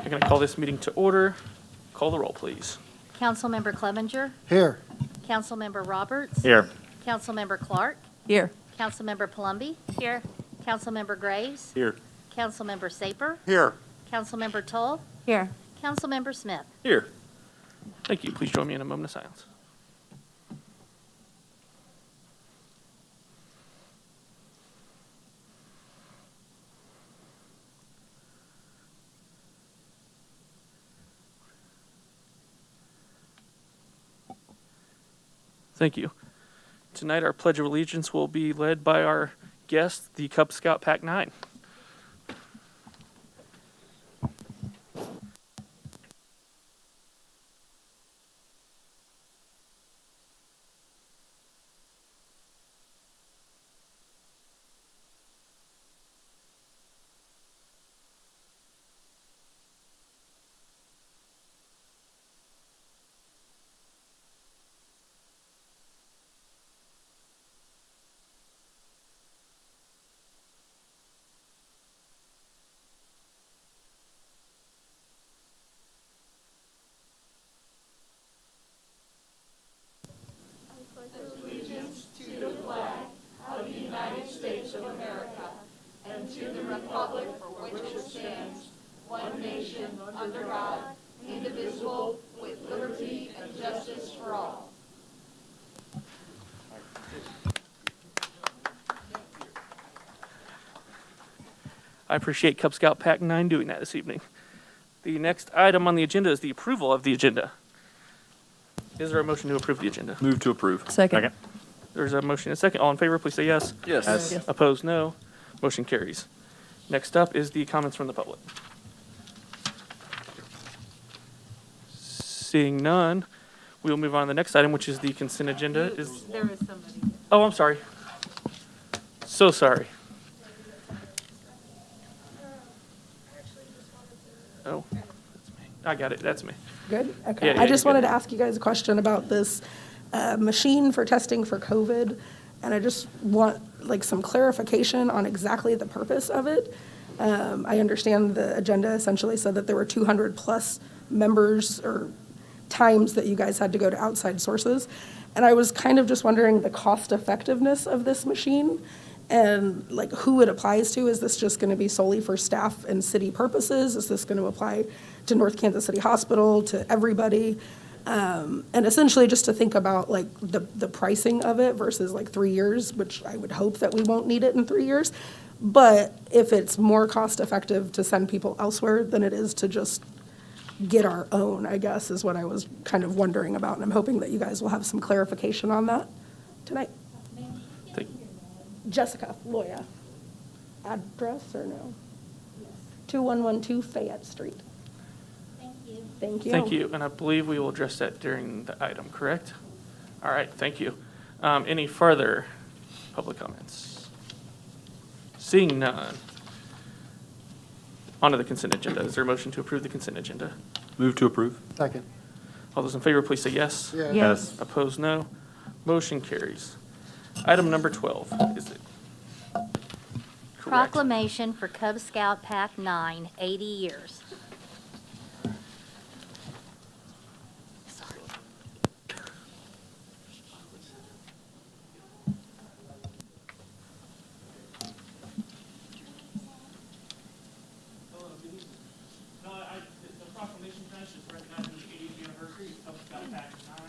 I'm going to call this meeting to order. Call the roll, please. Councilmember Clevenger. Here. Councilmember Roberts. Here. Councilmember Clark. Here. Councilmember Palumbi. Here. Councilmember Graves. Here. Councilmember Saper. Here. Councilmember Toll. Here. Councilmember Smith. Here. Thank you. Please join me in a moment of silence. Thank you. Tonight, our Pledge of Allegiance will be led by our guest, the Cub Scout Pack 9. I appreciate Cub Scout Pack 9 doing that this evening. The next item on the agenda is the approval of the agenda. Is there a motion to approve the agenda? Move to approve. Second. There's a motion and a second. All in favor, please say yes. Yes. Yes. Opposed, no. Motion carries. Next up is the comments from the public. Seeing none, we will move on to the next item, which is the consent agenda. There is somebody. Oh, I'm sorry. So sorry. Oh, that's me. I got it. That's me. Good? Okay. Yeah, yeah, I just you're wanted good. to ask you guys a question about this machine for testing for COVID, and I just want like some clarification on exactly the purpose of it. I understand the agenda essentially said that there were 200 plus members or times that you guys had to go to outside sources, and I was kind of just wondering the cost effectiveness of this machine and like who it applies to. Is this just going to be solely for staff and city purposes? Is this going to apply to North Kansas City Hospital, to everybody? And essentially just to think about like the pricing of it versus like 3 years, which I would hope that we won't need it in 3 years. But if it's more cost effective to send people elsewhere than it is to just get our own, I guess, is what I was kind of wondering about. And I'm hoping that you guys will have some clarification on that tonight. Thank- Jessica Loya. Address or no? 2112 Fayette Street. Thank you. Thank you. Thank you. And I believe we will address that during the item, correct? All right, thank you. Any further public comments? Seeing none. On to the consent agenda. Is there a motion to approve the consent agenda? Move to approve. Second. All those in favor, please say yes. Yeah. Yes. Opposed, no. Motion carries. Item number 12, is it? Correct. Proclamation for Cub Scout Pack 9, 80 years. No, the proclamation tonight is recognizing the 80th anniversary of Cub Scout Pack 9.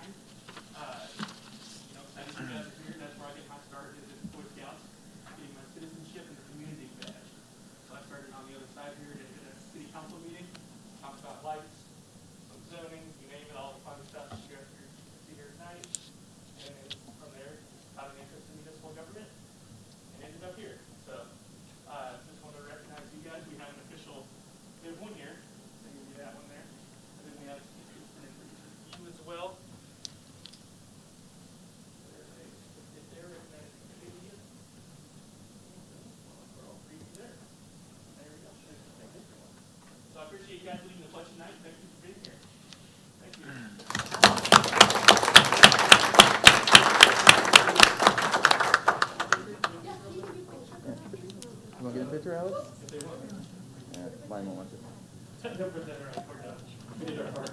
I just guys are here. That's where I get my start is in Boy Scouts, getting my citizenship and the community badge. So I started on the other side here at a city council meeting, talked about lights, some zoning, you name it, all the fun stuff that you guys are see here tonight. And from there, got an interest in municipal government and ended up here. So just want to recognize you guys. We have an official, there's one here. There will be that one there. And then we have stickers printed for you as well. So I appreciate you guys leading the pledge tonight. Thank you for being here. Thank you. You want to get a picture, Alex? Mine won't want to. Don't put that right. We're done. We did our part.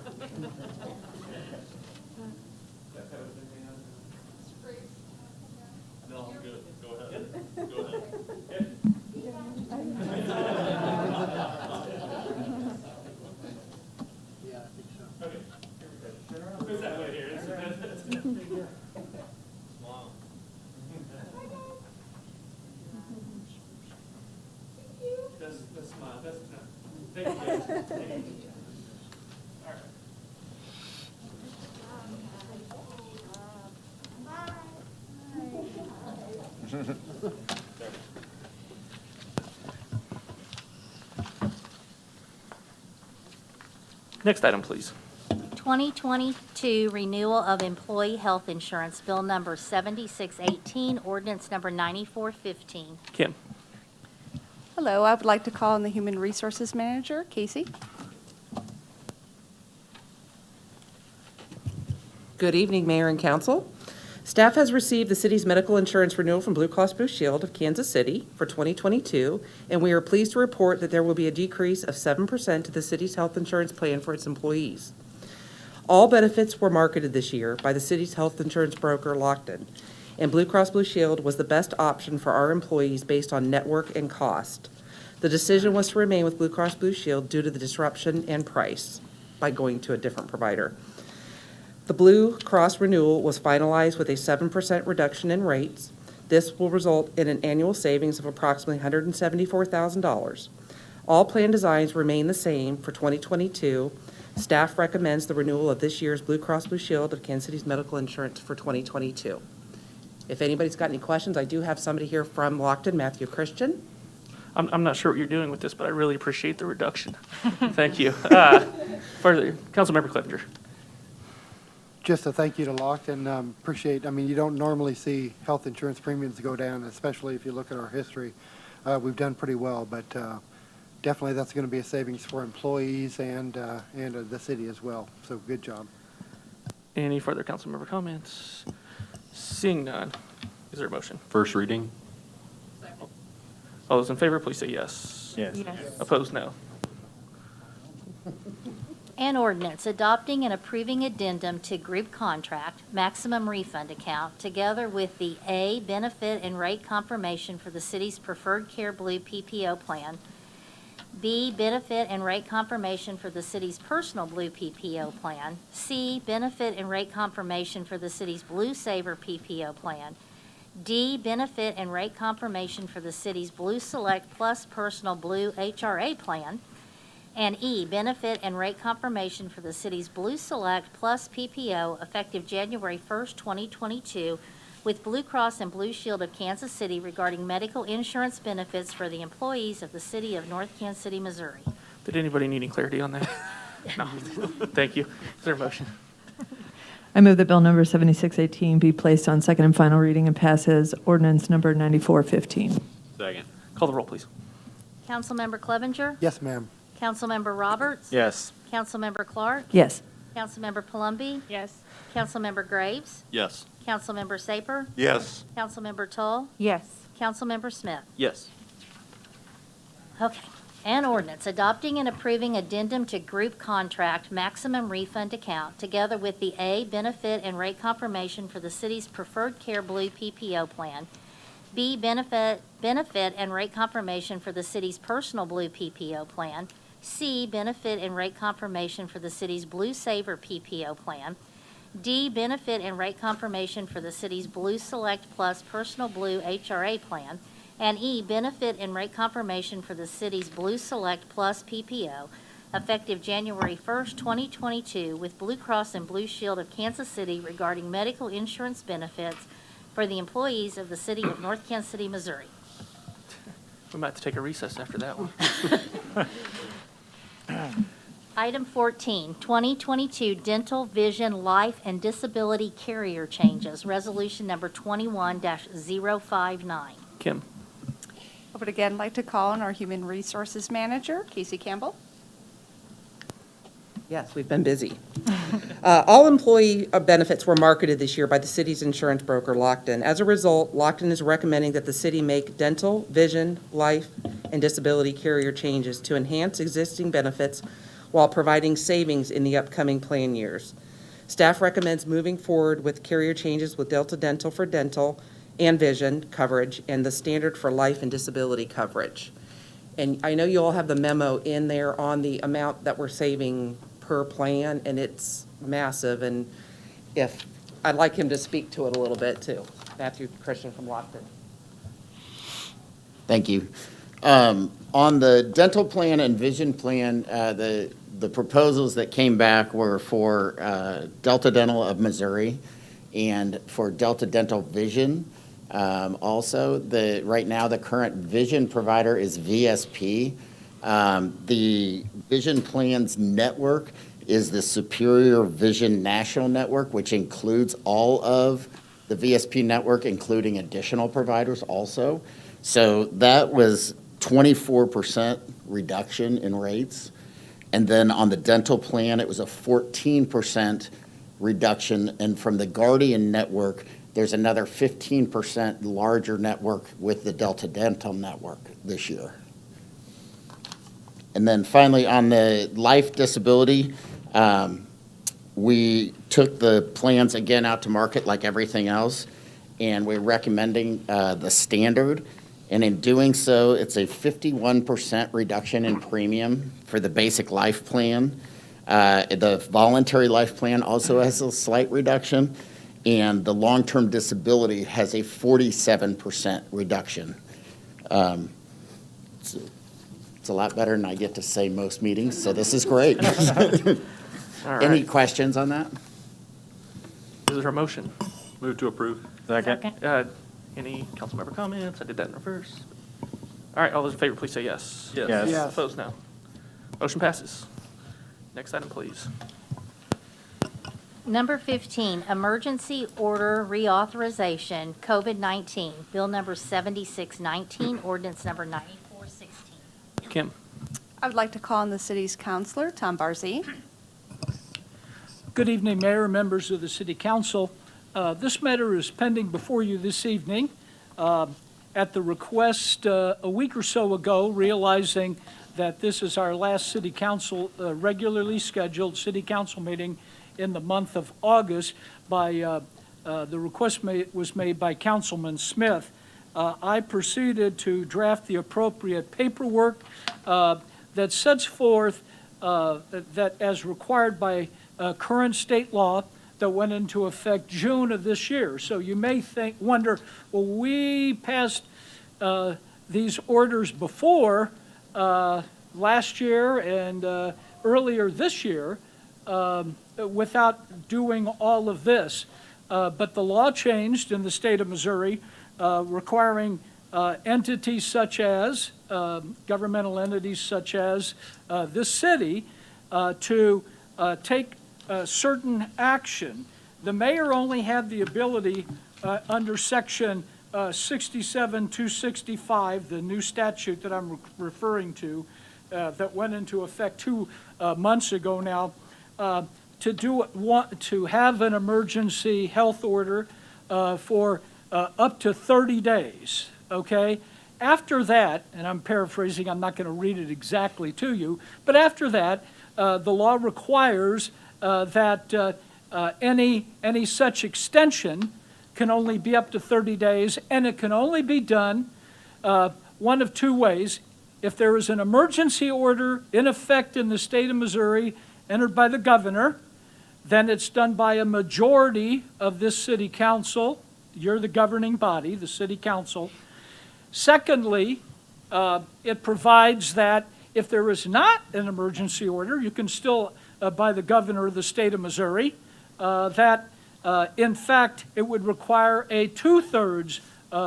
No, I'm good. Go ahead. Go ahead. Yeah, I think so. Okay. Who's that way here? Smile. That's smile. That's no. Thank you. Thank you. All right. Next item, please. 2022 Renewal of Employee Health Insurance, Bill Number 7618, Ordinance Number 9415. Kim. Hello, I would like to call on the Human Resources Manager, Casey. Good evening, Mayor and Council. Staff has received the city's medical insurance renewal from Blue Cross Blue Shield of Kansas City for 2022, and we are pleased to report that there will be a decrease of 7% to the city's health insurance plan for its employees. All benefits were marketed this year by the city's health insurance broker, Lockton, and Blue Cross Blue Shield was the best option for our employees based on network and cost. The decision was to remain with Blue Cross Blue Shield due to the disruption and price by going to a different provider. The Blue Cross renewal was finalized with a 7% reduction in rates. This will result in an annual savings of approximately $174,000. All plan designs remain the same for 2022. Staff recommends the renewal of this year's Blue Cross Blue Shield of Kansas City's medical insurance for 2022. If anybody's got any questions, I do have somebody here from Lockton, Matthew Christian. I'm not sure what you're doing with this, but I really appreciate the reduction. Thank you. Further, Councilmember Clevenger. Just a thank you to Lockton. Appreciate, you don't normally see health insurance premiums go down, especially if you look at our history. We've done pretty well, but definitely that's going to be a savings for employees and the city as well. So good job. Any further council member comments? Seeing none, is there a motion? First reading? All those in favor, please say yes. Yes. Opposed, no. An ordinance adopting and approving addendum to group contract maximum refund account together with the A, benefit and rate confirmation for the city's preferred care blue PPO plan, B, benefit and rate confirmation for the city's personal blue PPO plan, C, benefit and rate confirmation for the city's blue saver PPO plan, D, benefit and rate confirmation for the city's blue select plus personal blue HRA plan, and E, benefit and rate confirmation for the city's Blue Select Plus PPO effective January 1st, 2022, with Blue Cross and Blue Shield of Kansas City regarding medical insurance benefits for the employees of the city of North Kansas City, Missouri. Did anybody need any clarity on that? No. Thank you. Is there a motion? I move that Bill number 7618 be placed on second and final reading and pass as ordinance number 9415. Second. Call the roll, please. Councilmember Clevenger. Yes, ma'am. Councilmember Roberts. Yes. Councilmember Clark. Yes. Councilmember Palumbi. Yes. Councilmember Graves. Yes. Councilmember Saper. Yes. Councilmember Tull. Yes. Councilmember Smith. Yes. Okay. An ordinance adopting and approving addendum to group contract maximum refund account together with the A, benefit and rate confirmation for the city's preferred care blue PPO plan, B, benefit and rate confirmation for the city's personal blue PPO plan, C, benefit and rate confirmation for the city's blue saver PPO plan, D, benefit and rate confirmation for the city's blue select plus personal blue HRA plan, and E, benefit and rate confirmation for the city's Blue Select Plus PPO, effective January 1st, 2022, with Blue Cross and Blue Shield of Kansas City regarding medical insurance benefits for the employees of the city of North Kansas City, Missouri. We might have to take a recess after that one. Item 14, 2022 Dental, Vision, Life, and Disability Carrier Changes, Resolution Number 21-059. Kim. I would again like to call on our Human Resources Manager, Casey Campbell. Yes, we've been busy. All employee benefits were marketed this year by the city's insurance broker, Lockton. As a result, Lockton is recommending that the city make dental, vision, life, and disability carrier changes to enhance existing benefits while providing savings in the upcoming plan years. Staff recommends moving forward with carrier changes with Delta Dental for dental and vision coverage and the standard for life and disability coverage. And I know you all have the memo in there on the amount that we're saving per plan, and it's massive. And I'd like him to speak to it a little bit too. Matthew Christian from Lockton. Thank you. On the dental plan and vision plan, the proposals that came back were for Delta Dental of Missouri and for Delta Dental Vision. Also, right now, the current vision provider is VSP. The vision plans network is the Superior Vision National Network, which includes all of the VSP network, including additional providers also. So that was 24% reduction in rates. And then on the dental plan, it was a 14% reduction. And from the Guardian network, there's another 15% larger network with the Delta Dental network this year. And then finally, on the life disability, we took the plans again out to market like everything else, and we're recommending the standard. And in doing so, it's a 51% reduction in premium for the basic life plan. The voluntary life plan also has a slight reduction, and the long-term disability has a 47% reduction. It's a lot better than I get to say most meetings, so this is great. All right. Any questions on that? Is there a motion? Move to approve. Second. Any council member comments? I did that in reverse. All right, all those in favor, please say yes. Yes. Yes. Opposed, no. Motion passes. Next item, please. Number 15, emergency order reauthorization, COVID-19, bill number 7619, ordinance number 9416. Kim? I would like to call on the city's councilor, Tom Barzee. Good evening, Mayor and members of the City Council. This matter is pending before you this evening at the request a week or so ago, realizing that this is our last City Council, regularly scheduled City Council meeting in the month of August. The request was made by Councilman Smith. I proceeded to draft the appropriate paperwork that sets forth that as required by current state law that went into effect June of this year. So you may wonder, well, we passed these orders before last year and earlier this year without doing all of this. But the law changed in the state of Missouri, requiring entities such as, governmental entities such as this city to take certain action. The mayor only had the ability under section 67-265, the new statute that I'm referring to, that went into effect 2 months ago now, to have an emergency health order for up to 30 days, okay? After that, and I'm paraphrasing, I'm not going to read it exactly to you, but after that, the law requires that any such extension can only be up to 30 days, and it can only be done one of 2 ways. If there is an emergency order in effect in the state of Missouri entered by the governor, then it's done by a majority of this city council. You're the governing body, the city council. Secondly, it provides that if there is not an emergency order, you can still, by the governor of the state of Missouri, that in fact it would require a 2/3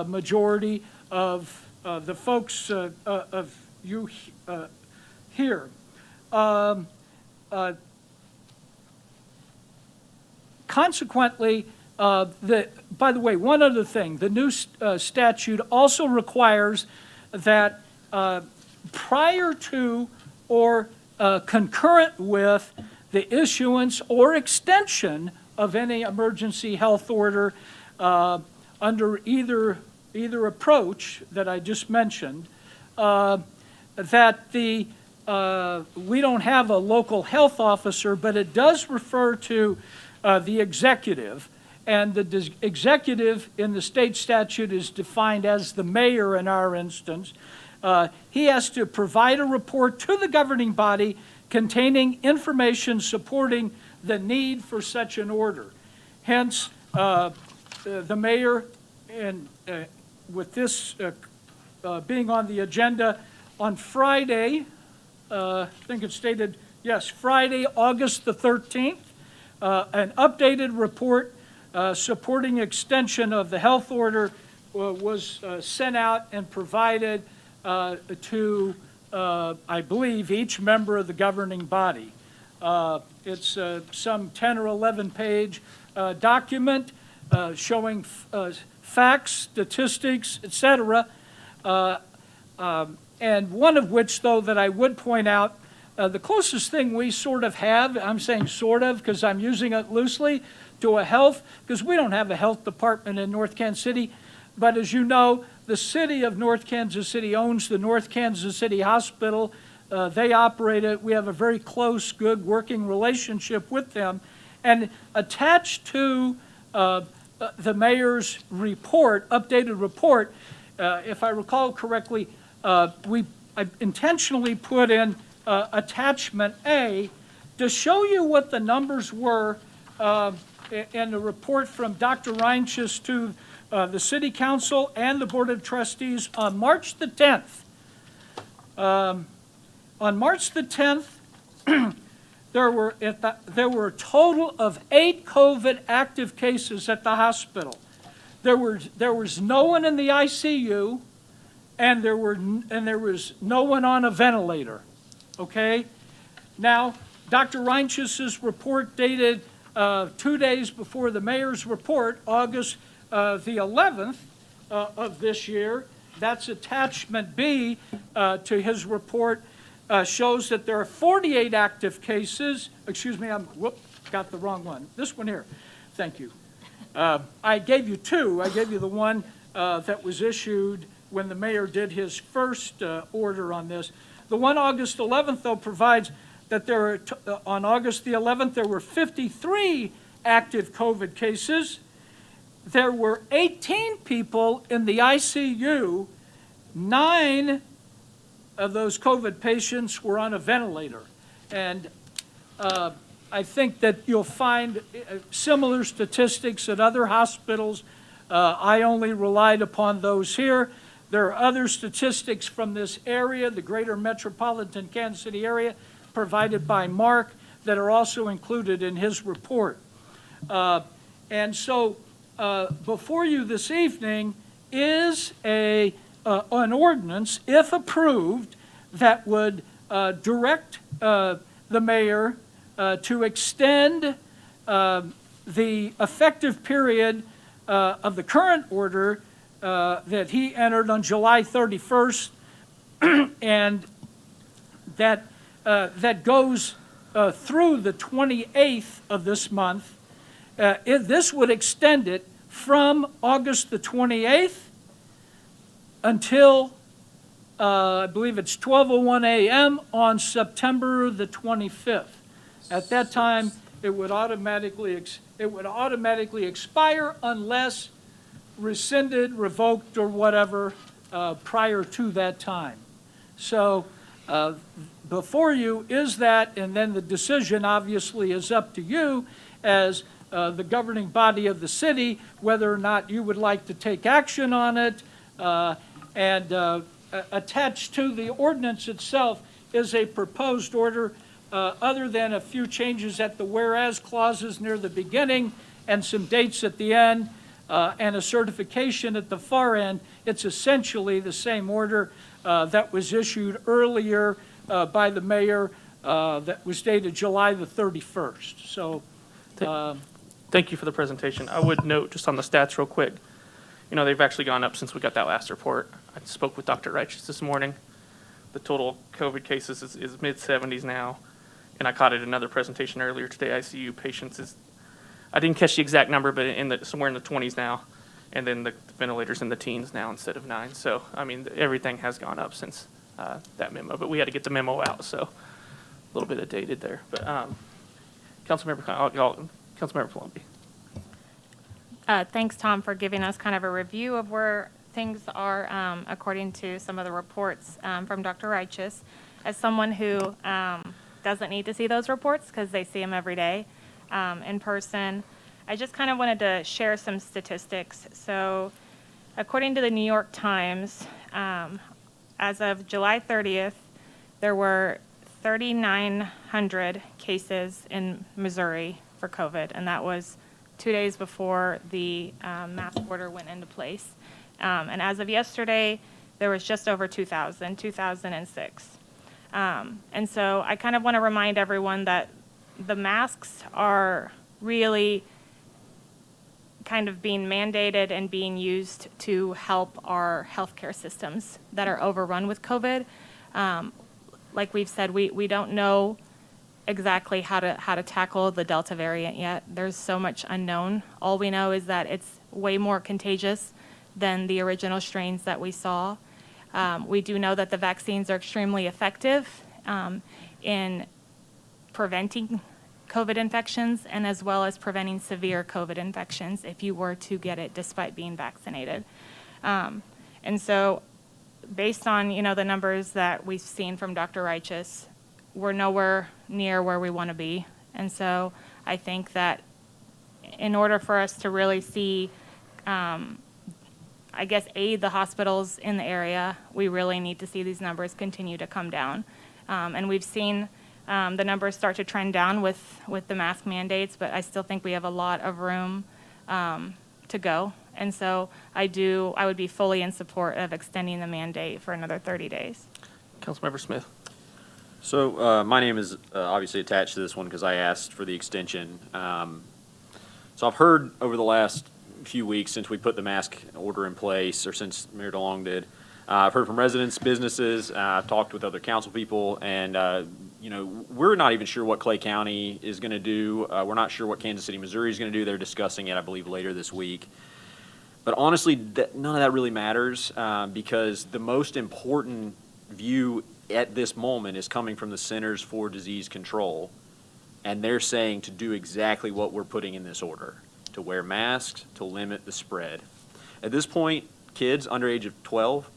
majority of the folks of you here. Consequently, by the way, one other thing, the new statute also requires that prior to or concurrent with the issuance or extension of any emergency health order under either approach that I just mentioned, that the we don't have a local health officer, but it does refer to the executive. And the executive in the state statute is defined as the mayor in our instance. He has to provide a report to the governing body containing information supporting the need for such an order. Hence, the mayor, and with this being on the agenda on Friday, I think it's stated, yes, Friday, August the 13th, an updated report supporting extension of the health order was sent out and provided to, I believe, each member of the governing body. It's some 10 or 11 page document showing facts, statistics, etc. And one of which, though, that I would point out, the closest thing we sort of have, I'm saying sort of because I'm using it loosely, to a health, because we don't have a health department in North Kansas City, but as you know, the city of North Kansas City owns the North Kansas City Hospital. They operate it. We have a very close, good working relationship with them. And attached to the mayor's report, updated report, if I recall correctly, I intentionally put in attachment A to show you what the numbers were in the report from Dr. Reinches to the City Council and the Board of Trustees on March the 10th. On March the 10th, there were a total of 8 COVID active cases at the hospital. There was no one in the ICU, and there was no one on a ventilator. Okay? Now, Dr. Reinches' report dated 2 days before the mayor's report, August the 11th of this year. That's attachment B to his report, shows that there are 48 active cases. Excuse me, got the wrong one. This one here. Thank you. I gave you 2. I gave you the one that was issued when the mayor did his first order on this. The one August 11th, though, provides that there are, on August the 11th, there were 53 active COVID cases. There were 18 people in the ICU. 9 of those COVID patients were on a ventilator. And I think that you'll find similar statistics at other hospitals. I only relied upon those here. There are other statistics from this area, the greater metropolitan Kansas City area, provided by Mark, that are also included in his report. And so before you this evening is an ordinance, if approved, that would direct the mayor to extend the effective period of the current order that he entered on July 31st, and that goes through the 28th of this month. This would extend it from August the 28th until I believe it's 12:01 a.m. on September the 25th. At that time, it would automatically expire unless rescinded, revoked, or whatever prior to that time. So before you is that, and then the decision obviously is up to you as the governing body of the city, whether or not you would like to take action on it. And attached to the ordinance itself is a proposed order, other than a few changes at the whereas clauses near the beginning and some dates at the end, and a certification at the far end. It's essentially the same order that was issued earlier by the mayor that was dated July the 31st. So Thank you for the presentation. I would note, just on the stats real quick, they've actually gone up since we got that last report. I spoke with Dr. Reiches this morning. The total COVID cases is mid-70s now. And I caught it in another presentation earlier today. ICU patients I didn't catch the exact number, but somewhere in the 20s now. And then the ventilators in the teens now instead of 9. So, I mean, everything has gone up since that memo, but we had to get the memo out, so a little bit of dated there. But Councilmember Palumbi. Thanks, Tom, for giving us kind of a review of where things are according to some of the reports from Dr. Righteous. As someone who doesn't need to see those reports because they see them every day in person, I just kind of wanted to share some statistics. So according to the New York Times, as of July 30th, there were 3,900 cases in Missouri for COVID, and that was 2 days before the mask order went into place. And as of yesterday, there was just over 2,006. And so I kind of want to remind everyone that the masks are really kind of being mandated and being used to help our healthcare systems that are overrun with COVID. Like we've said, we don't know exactly how to tackle the Delta variant yet. There's so much unknown. All we know is that it's way more contagious than the original strains that we saw. We do know that the vaccines are extremely effective in preventing COVID infections and as well as preventing severe COVID infections if you were to get it despite being vaccinated. And so based on, the numbers that we've seen from Dr. Righteous, we're nowhere near where we want to be. And so I think that in order for us to really see, aid the hospitals in the area, we really need to see these numbers continue to come down. And we've seen the numbers start to trend down with the mask mandates, but I still think we have a lot of room to go. And so I would be fully in support of extending the mandate for another 30 days. Councilmember Smith. So my name is obviously attached to this one because I asked for the extension. So I've heard over the last few weeks since we put the mask order in place, or since Mayor DeLong did, I've heard from residents, businesses, I've talked with other council people, and we're not even sure what Clay County is going to do. We're not sure what Kansas City, Missouri is going to do. They're discussing it, I believe, later this week. But honestly, none of that really matters because the most important view at this moment is coming from the Centers for Disease Control, and they're saying to do exactly what we're putting in this order, to wear masks, to limit the spread. At this point, kids under age of 12,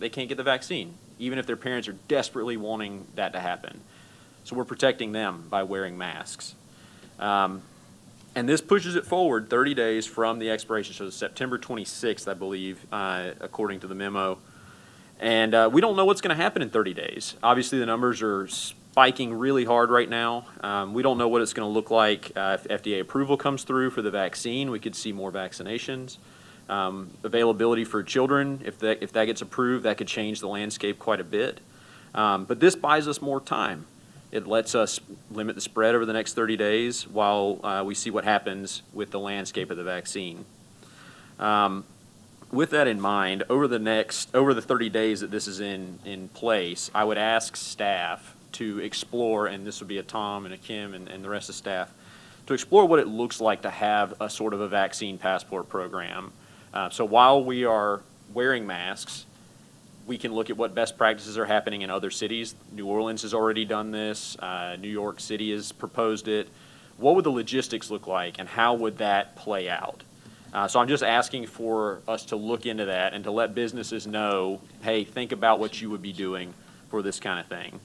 they can't get the vaccine, even if their parents are desperately wanting that to happen. So we're protecting them by wearing masks. And this pushes it forward 30 days from the expiration, so September 26th, I believe, according to the memo. And we don't know what's going to happen in 30 days. Obviously, the numbers are spiking really hard right now. We don't know what it's going to look like if FDA approval comes through for the vaccine. We could see more vaccinations. Availability for children, if that gets approved, that could change the landscape quite a bit. But this buys us more time. It lets us limit the spread over the next 30 days while we see what happens with the landscape of the vaccine. With that in mind, over the 30 days that this is in place, I would ask staff to explore, and this would be a Tom and a Kim and the rest of staff, to explore what it looks like to have a sort of a vaccine passport program. So while we are wearing masks, we can look at what best practices are happening in other cities. New Orleans has already done this. New York City has proposed it. What would the logistics look like, and how would that play out? So I'm just asking for us to look into that and to let businesses know, hey, think about what you would be doing for this kind of thing.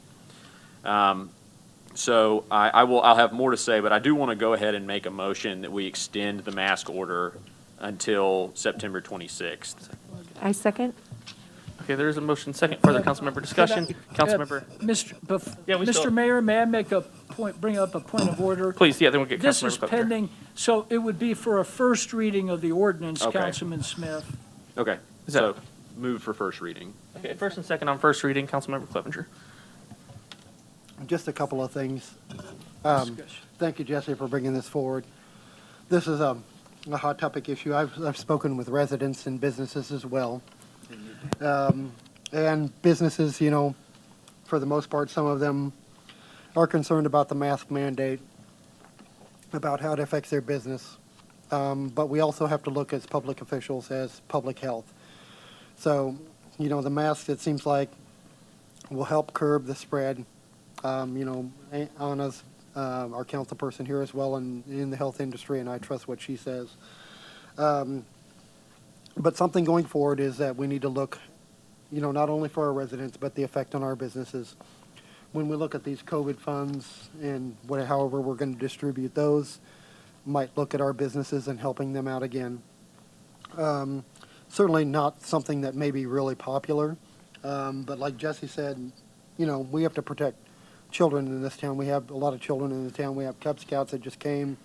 So I'll have more to say, but I do want to go ahead and make a motion that we extend the mask order until September 26th. I second. Okay, there is a motion second. Further councilmember discussion. Councilmember. Mr. Mayor, may I make bring up a point of order? Please, yeah, then we'll get This is Councilmember Clevenger. pending, so it would be for a first reading of the ordinance, Okay. Councilman Smith. Okay, Is that- so move for first reading. Okay, first and second on first reading, Councilmember Clevenger. Just a couple of things. Discussion. Thank you, Jesse, for bringing this forward. This is a hot topic issue. I've spoken with residents and businesses as well. And businesses, for the most part, some of them are concerned about the mask mandate, about how it affects their business. But we also have to look as public officials as public health. So, the mask, it seems like will help curb the spread. Anna's our council person here as well in the health industry, and I trust what she says. But something going forward is that we need to look, not only for our residents, but the effect on our businesses. When we look at these COVID funds and however we're going to distribute those, might look at our businesses and helping them out again. Certainly not something that may be really popular, but like Jesse said, we have to protect children in this town. We have a lot of children in the town. We have Cub Scouts that just came.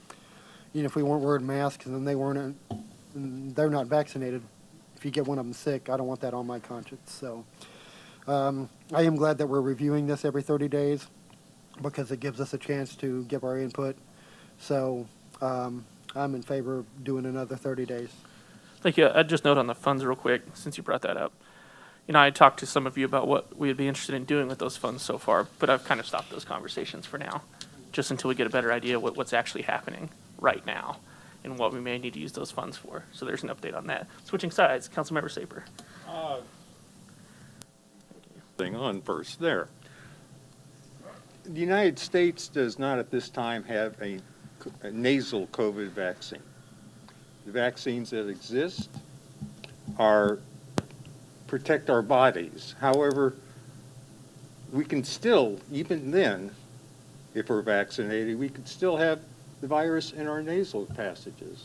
If we weren't wearing masks and then they're not vaccinated, if you get one of them sick, I don't want that on my conscience. So I am glad that we're reviewing this every 30 days because it gives us a chance to give our input. So I'm in favor of doing another 30 days. Thank you. I'd just note on the funds real quick, since you brought that up. I talked to some of you about what we would be interested in doing with those funds so far, but I've kind of stopped those conversations for now, just until we get a better idea of what's actually happening right now and what we may need to use those funds for. So there's an update on that. Switching sides, Councilmember Saper. Thing on first there. The United States does not at this time have a nasal COVID vaccine. The vaccines that exist protect our bodies. However, we can still, even then, if we're vaccinated, we could still have the virus in our nasal passages,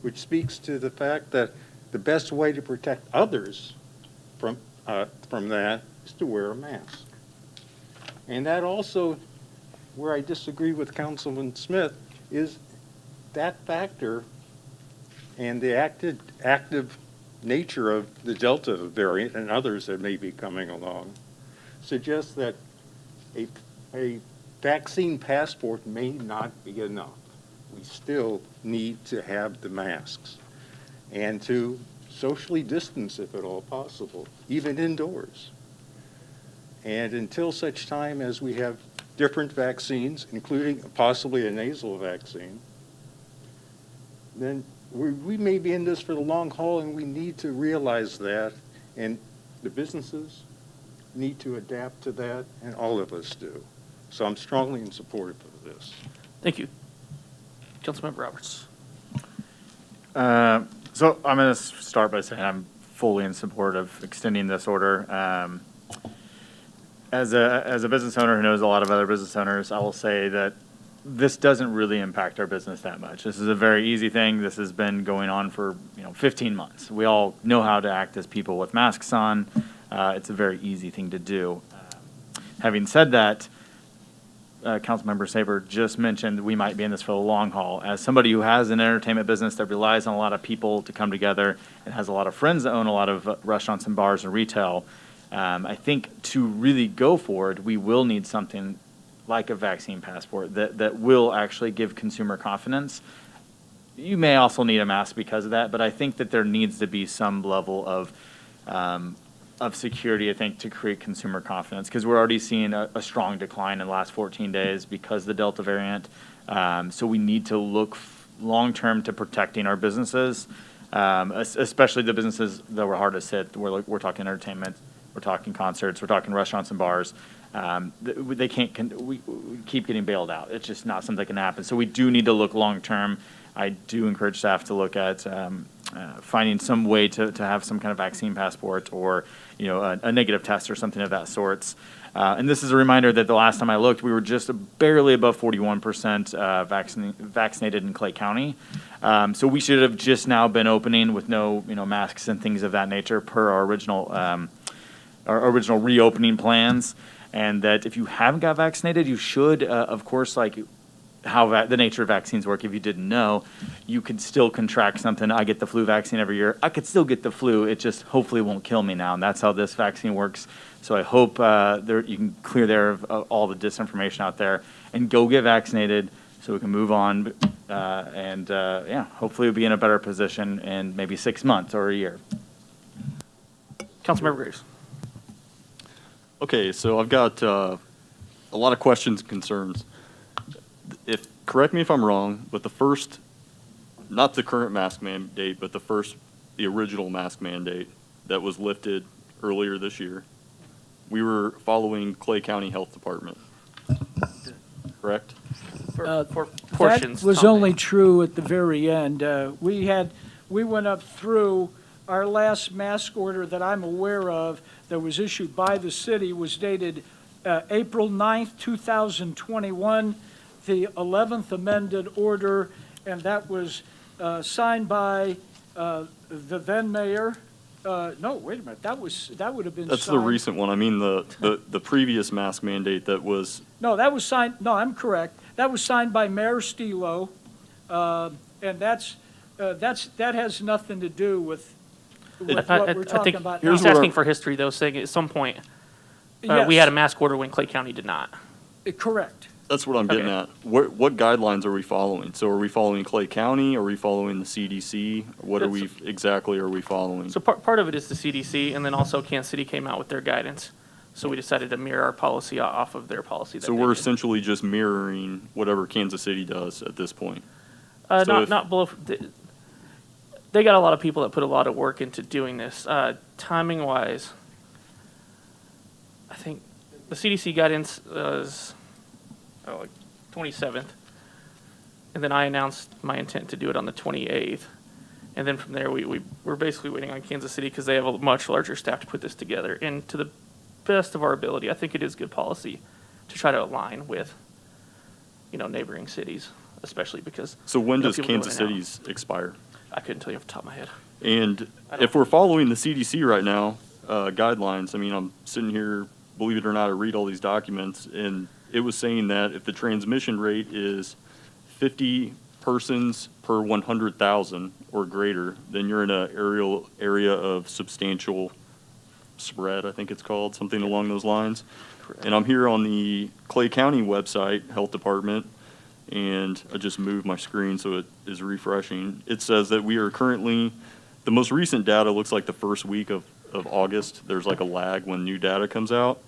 which speaks to the fact that the best way to protect others from that is to wear a mask. And that also, where I disagree with Councilman Smith, is that factor and the active nature of the Delta variant and others that may be coming along suggests that a vaccine passport may not be enough. We still need to have the masks and to socially distance if at all possible, even indoors. And until such time as we have different vaccines, including possibly a nasal vaccine, then we may be in this for the long haul, and we need to realize that, and the businesses need to adapt to that, and all of us do. So I'm strongly in support of this. Thank you. Councilmember Roberts. So I'm going to start by saying I'm fully in support of extending this order. As a business owner who knows a lot of other business owners, I will say that this doesn't really impact our business that much. This is a very easy thing. This has been going on for 15 months. We all know how to act as people with masks on. It's a very easy thing to do. Having said that, Councilmember Saber just mentioned we might be in this for the long haul. As somebody who has an entertainment business that relies on a lot of people to come together and has a lot of friends that own a lot of restaurants and bars and retail, I think to really go forward, we will need something like a vaccine passport that will actually give consumer confidence. You may also need a mask because of that, but I think that there needs to be some level of security, I think, to create consumer confidence, because we're already seeing a strong decline in the last 14 days because of the Delta variant. So we need to look long-term to protecting our businesses, especially the businesses that were hardest hit. We're talking entertainment, we're talking concerts, we're talking restaurants and bars. We keep getting bailed out. It's just not something that can happen. So we do need to look long-term. I do encourage staff to look at finding some way to have some kind of vaccine passport or a negative test or something of that sorts. And this is a reminder that the last time I looked, we were just barely above 41% vaccinated in Clay County. So we should have just now been opening with no masks and things of that nature per our original reopening plans. And that if you haven't got vaccinated, you should, of course, like how the nature of vaccines work. If you didn't know, you could still contract something. I get the flu vaccine every year. I could still get the flu. It just hopefully won't kill me now. And that's how this vaccine works. So I hope you can clear there of all the disinformation out there and go get vaccinated so we can move on. Hopefully we'll be in a better position in maybe 6 months or a year. Councilmember Graves. Okay, so I've got a lot of questions and concerns. Correct me if I'm wrong, but the first, not the current mask mandate, but the original mask mandate that was lifted earlier this year, we were following Clay County Health Department, correct? For portions. That was Tom. only true at the very end. We went up through, our last mask order that I'm aware of that was issued by the city was dated April 9th, 2021, the 11th amended order, and that was signed by the then mayor. No, wait a minute, that would have been That's the signed. recent one. I mean, the previous mask mandate that was, No, that was signed, no, I'm correct. That was signed by Mayor Stilo, and that has nothing to do with what we're I talking think about here's he's now. what asking for history, though, saying at some point, we Yes. had a mask order when Clay County did not. Correct. that's what I'm getting Okay. at. What guidelines are we following? So are we following Clay County? Are we following the CDC? What are we, exactly are we following? So part of it is the CDC, and then also Kansas City came out with their guidance. So we decided to mirror our policy off of their policy. that So they we're did. essentially just mirroring whatever Kansas City does at this point. So if- Not both. They got a lot of people that put a lot of work into doing this. Timing wise, I think the CDC guidance was like 27th, and then I announced my intent to do it on the 28th, and then from there we're basically waiting on Kansas City because they have a much larger staff to put this together. And to the best of our ability, I think it is good policy to try to align with, neighboring cities, especially because. So when does people go in Kansas and out. City's expire? I couldn't tell you off the top of my head. And I don't- if we're following the CDC right now, guidelines, I mean, I'm sitting here, believe it or not, I read all these documents, and it was saying that if the transmission rate is 50 persons per 100,000 or greater, then you're in an area of substantial spread, I think it's called, something along those lines. And I'm here on the Clay County website, Health Department, and I just moved my screen so it is refreshing. It says that we are currently, the most recent data looks like the first week of August. There's like a lag when new data comes out.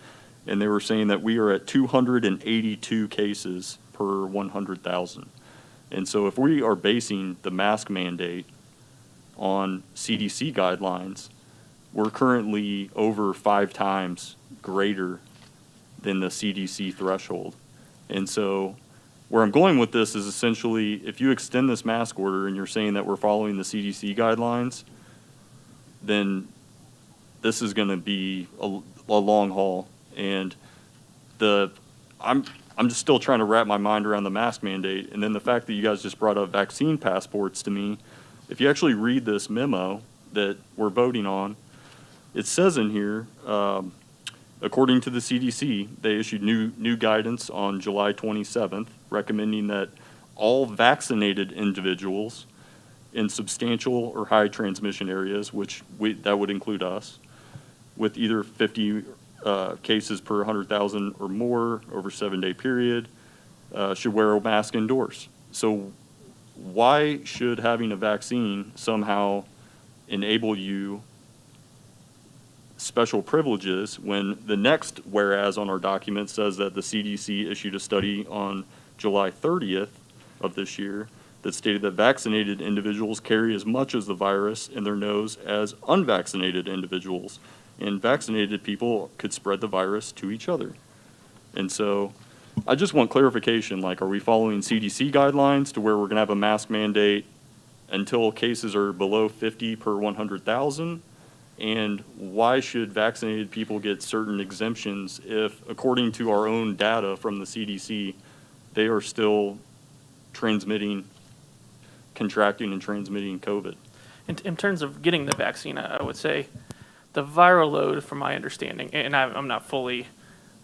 And they were saying that we are at 282 cases per 100,000. And so if we are basing the mask mandate on CDC guidelines, we're currently over 5 times greater than the CDC threshold. And so where I'm going with this is essentially, if you extend this mask order and you're saying that we're following the CDC guidelines, then this is going to be a long haul. And I'm just still trying to wrap my mind around the mask mandate. And then the fact that you guys just brought up vaccine passports to me, if you actually read this memo that we're voting on, it says in here, according to the CDC, they issued new guidance on July 27th, recommending that all vaccinated individuals in substantial or high transmission areas, that would include us, with either 50 cases per 100,000 or more over a 7-day period, should wear a mask indoors. So why should having a vaccine somehow enable you special privileges when the next whereas on our document says that the CDC issued a study on July 30th of this year that stated that vaccinated individuals carry as much as the virus in their nose as unvaccinated individuals, and vaccinated people could spread the virus to each other. And so I just want clarification, like, are we following CDC guidelines to where we're going to have a mask mandate until cases are below 50 per 100,000? And why should vaccinated people get certain exemptions if, according to our own data from the CDC, they are still contracting and transmitting COVID? In terms of getting the vaccine, I would say the viral load, from my understanding, and I'm not fully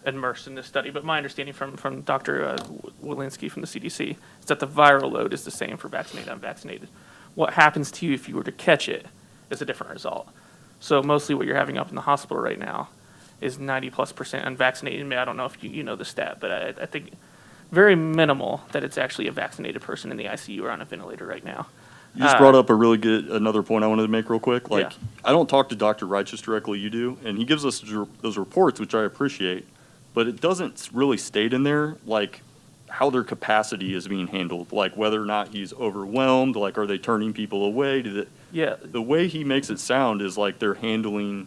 immersed in this study, but my understanding from Dr. Walensky from the CDC is that the viral load is the same for vaccinated and unvaccinated. What happens to you if you were to catch it is a different result. So mostly what you're having up in the hospital right now is 90+% unvaccinated. I don't know if you know the stat, but I think very minimal that it's actually a vaccinated person in the ICU or on a ventilator right now. You just brought up another point I wanted to make real quick. Like, Yeah. I don't talk to Dr. Righteous directly, you do, and he gives us those reports, which I appreciate, but it doesn't really state in there, like, how their capacity is being handled, like whether or not he's overwhelmed, like, are they turning people away? Yeah. The way he makes it sound is like they're handling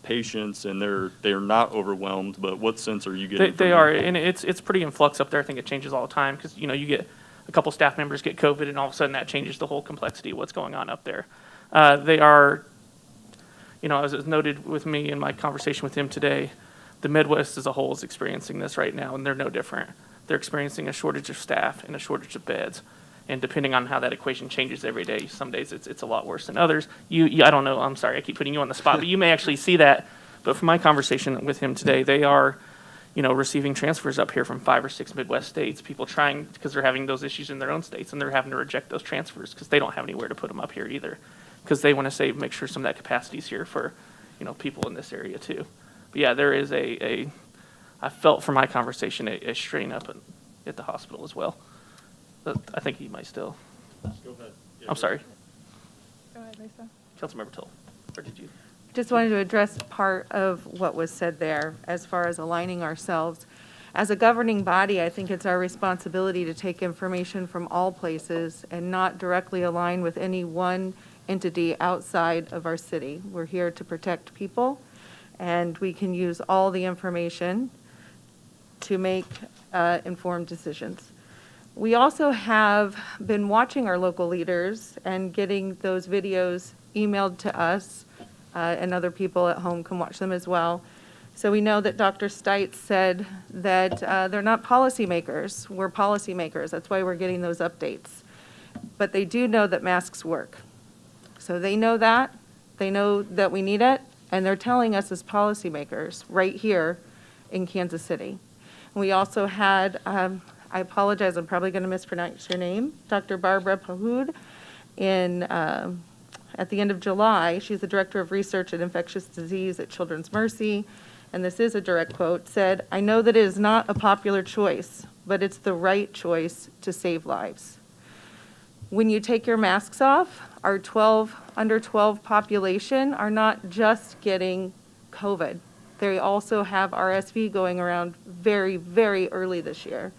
patients and they're not overwhelmed, but what sense are you getting? They from are, them? and it's pretty in flux up there. I think it changes all the time because, you know, you get a couple staff members get COVID and all of a sudden that changes the whole complexity of what's going on up there. They are, you know, as noted with me in my conversation with him today, the Midwest as a whole is experiencing this right now, and they're no different. They're experiencing a shortage of staff and a shortage of beds. And depending on how that equation changes every day, some days it's a lot worse than others. I don't know, I'm sorry, I keep putting you on the spot, but you may actually see that. But from my conversation with him today, they are, you know, receiving transfers up here from 5 or 6 Midwest states, people trying, because they're having those issues in their own states, and they're having to reject those transfers because they don't have anywhere to put them up here either. Because they want to make sure some of that capacity is here for, you know, people in this area too. But yeah, there is I felt from my conversation a strain up at the hospital as well. But I think he might still. Go ahead. Yeah, I'm sorry. Go ahead, Lisa. Councilmember Toll, or did you? Just wanted to address part of what was said there as far as aligning ourselves. As a governing body, I think it's our responsibility to take information from all places and not directly align with any one entity outside of our city. We're here to protect people, and we can use all the information to make informed decisions. We also have been watching our local leaders and getting those videos emailed to us, and other people at home can watch them as well. So we know that Dr. Stites said that they're not policymakers. We're policymakers. That's why we're getting those updates. But they do know that masks work. So they know that. They know that we need it. And they're telling us as policymakers right here in Kansas City. We also had, I apologize, I'm probably going to mispronounce your name, Dr. Barbara Pahoud at the end of July. She's the Director of Research and Infectious Disease at Children's Mercy, and this is a direct quote, said, "I know that it is not a popular choice, but it's the right choice to save lives." When you take your masks off, our under 12 population are not just getting COVID. They also have RSV going around very, very early this year.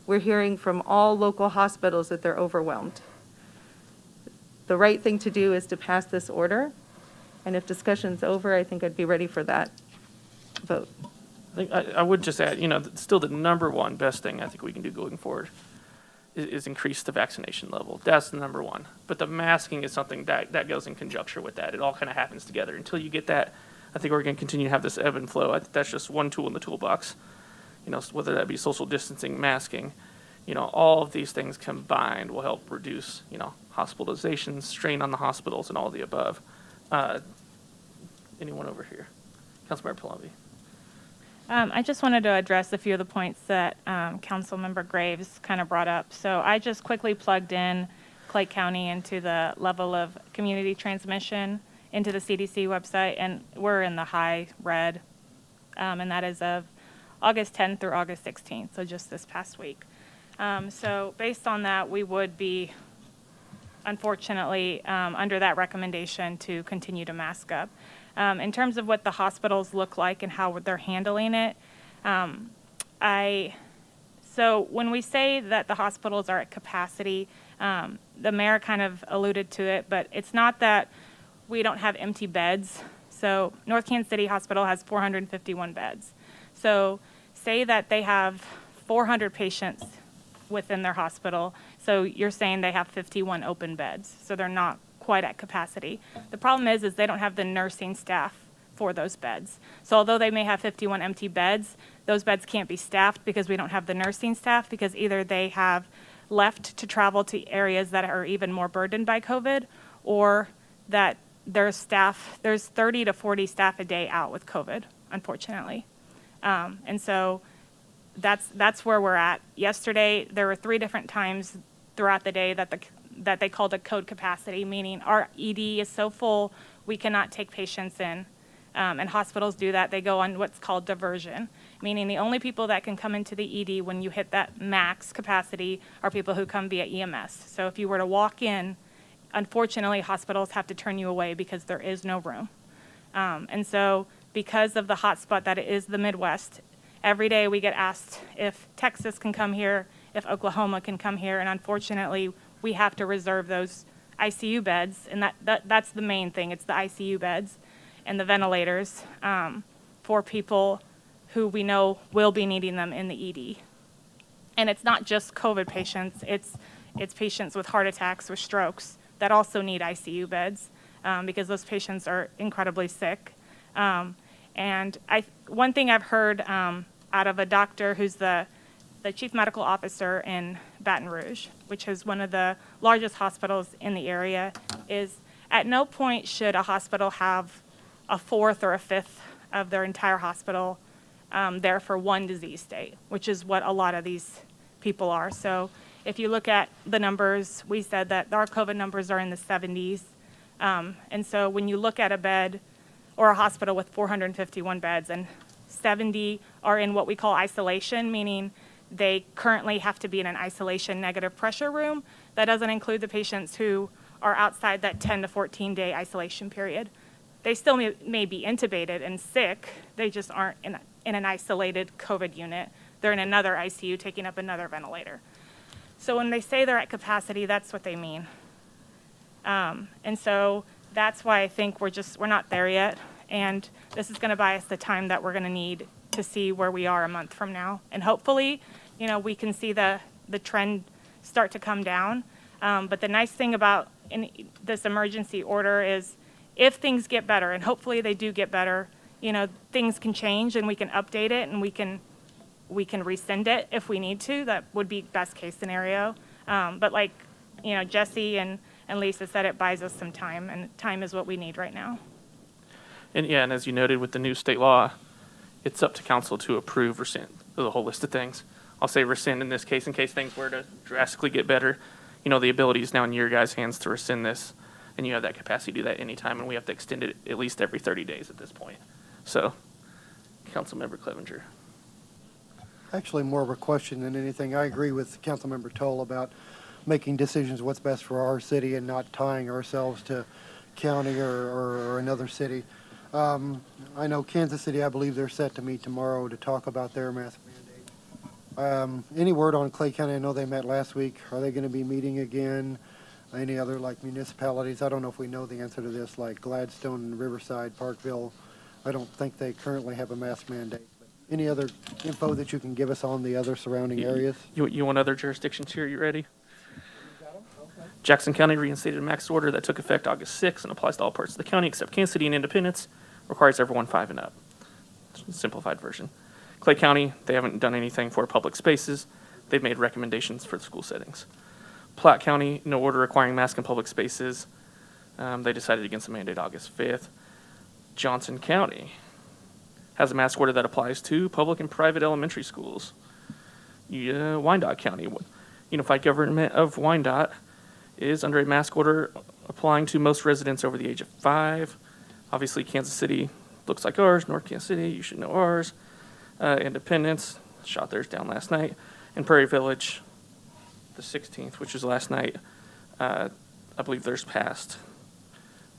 We're hearing from all local hospitals that they're overwhelmed. The right thing to do is to pass this order, and if discussion's over, I think I'd be ready for that vote. I think I would just add, you know, still the number one best thing I think we can do going forward is increase the vaccination level. That's the number one. But the masking is something that goes in conjunction with that. It all kind of happens together. Until you get that, I think we're going to continue to have this ebb and flow. I think that's just one tool in the toolbox. You know, whether that be social distancing, masking, you know, all of these things combined will help reduce, you know, hospitalizations, strain on the hospitals, and all the above. Anyone over here? Councilmember Palumbi. I just wanted to address a few of the points that Councilmember Graves kind of brought up. So I just quickly plugged in Clay County into the level of community transmission into the CDC website, and we're in the high red, and that is of August 10th through August 16th, so just this past week. So based on that, we would be, unfortunately, under that recommendation to continue to mask up. In terms of what the hospitals look like and how they're handling it, so when we say that the hospitals are at capacity, the mayor kind of alluded to it, but it's not that we don't have empty beds. So North Kansas City Hospital has 451 beds. So say that they have 400 patients within their hospital. So you're saying they have 51 open beds. So they're not quite at capacity. The problem is they don't have the nursing staff for those beds. So although they may have 51 empty beds, those beds can't be staffed because we don't have the nursing staff, because either they have left to travel to areas that are even more burdened by COVID, or that there's 30 to 40 staff a day out with COVID, unfortunately. And so that's where we're at. Yesterday, there were 3 different times throughout the day that they called a code capacity, meaning our ED is so full we cannot take patients in. And hospitals do that. They go on what's called diversion, meaning the only people that can come into the ED when you hit that max capacity are people who come via EMS. So if you were to walk in, unfortunately, hospitals have to turn you away because there is no room. And so because of the hotspot that it is the Midwest, every day we get asked if Texas can come here, if Oklahoma can come here, and unfortunately, we have to reserve those ICU beds, and that's the main thing. It's the ICU beds. and the ventilators for people who we know will be needing them in the ED. And it's not just COVID patients, it's patients with heart attacks, with strokes, that also need ICU beds because those patients are incredibly sick. And one thing I've heard out of a doctor who's the chief medical officer in Baton Rouge, which is one of the largest hospitals in the area, is at no point should a hospital have a fourth or a fifth of their entire hospital there for one disease state, which is what a lot of these people are. So if you look at the numbers, we said that our COVID numbers are in the 70s. And so when you look at a bed or a hospital with 451 beds and 70 are in what we call isolation, meaning they currently have to be in an isolation negative pressure room, that doesn't include the patients who are outside that 10 to 14 day isolation period. They still may be intubated and sick, they just aren't in an isolated COVID unit. They're in another ICU taking up another ventilator. So when they say they're at capacity, that's what they mean. And so that's why I think we're not there yet. And this is gonna buy us the time that we're gonna need to see where we are a month from now. And hopefully, we can see the trend start to come down. But the nice thing about this emergency order is if things get better, and hopefully they do get better, things can change and we can update it and we can rescind it if we need to. That would be best case scenario. But like, Jesse and Lisa said, it buys us some time, and time is what we need right now. And yeah, and as you noted with the new state law, it's up to council to approve, rescind, the whole list of things. I'll say rescind in this case things were to drastically get better. The ability is now in your guys' hands to rescind this, and you have that capacity to do that anytime, and we have to extend it at least every 30 days at this point. So, Councilmember Clevenger. Actually, more of a question than anything. I agree with Councilmember Toll about making decisions what's best for our city and not tying ourselves to county or another city. I know Kansas City, I believe they're set to meet tomorrow to talk about their mask mandate. Any word on Clay County? I know they met last week. Are they going to be meeting again? Any other municipalities? I don't know if we know the answer to this, like Gladstone, Riverside, Parkville. I don't think they currently have a mask mandate. But any other info that you can give us on the other surrounding areas? You want other jurisdictions here? You ready? Jackson County reinstated a max order that took effect August 6th and applies to all parts of the county except Kansas City and Independence. Requires everyone 5 and up. Simplified version. Clay County, they haven't done anything for public spaces. They've made recommendations for the school settings. Platte County, no order requiring masks in public spaces. They decided against the mandate August 5th. Johnson County has a mask order that applies to public and private elementary schools. Wyandotte County, Unified Government of Wyandotte, is under a mask order applying to most residents over the age of 5. Obviously, Kansas City looks like ours. North Kansas City, you should know ours. Independence, shot theirs down last night. And Prairie Village, the 16th, which was last night, I believe theirs passed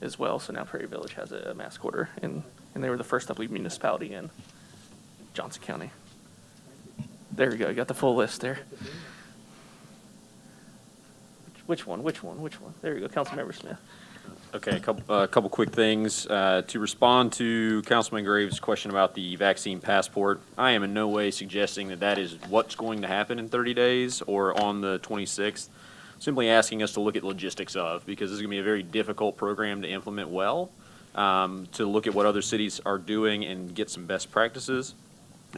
as well. So now Prairie Village has a mask order, and they were the first, I believe, municipality in Johnson County. There you go. You got the full list there. Which one? There you go, Councilmember Smith. Okay, a couple quick things. To respond to Councilman Graves' question about the vaccine passport, I am in no way suggesting that is what's going to happen in 30 days or on the 26th. Simply asking us to look at logistics of, because this is going to be a very difficult program to implement well, to look at what other cities are doing and get some best practices,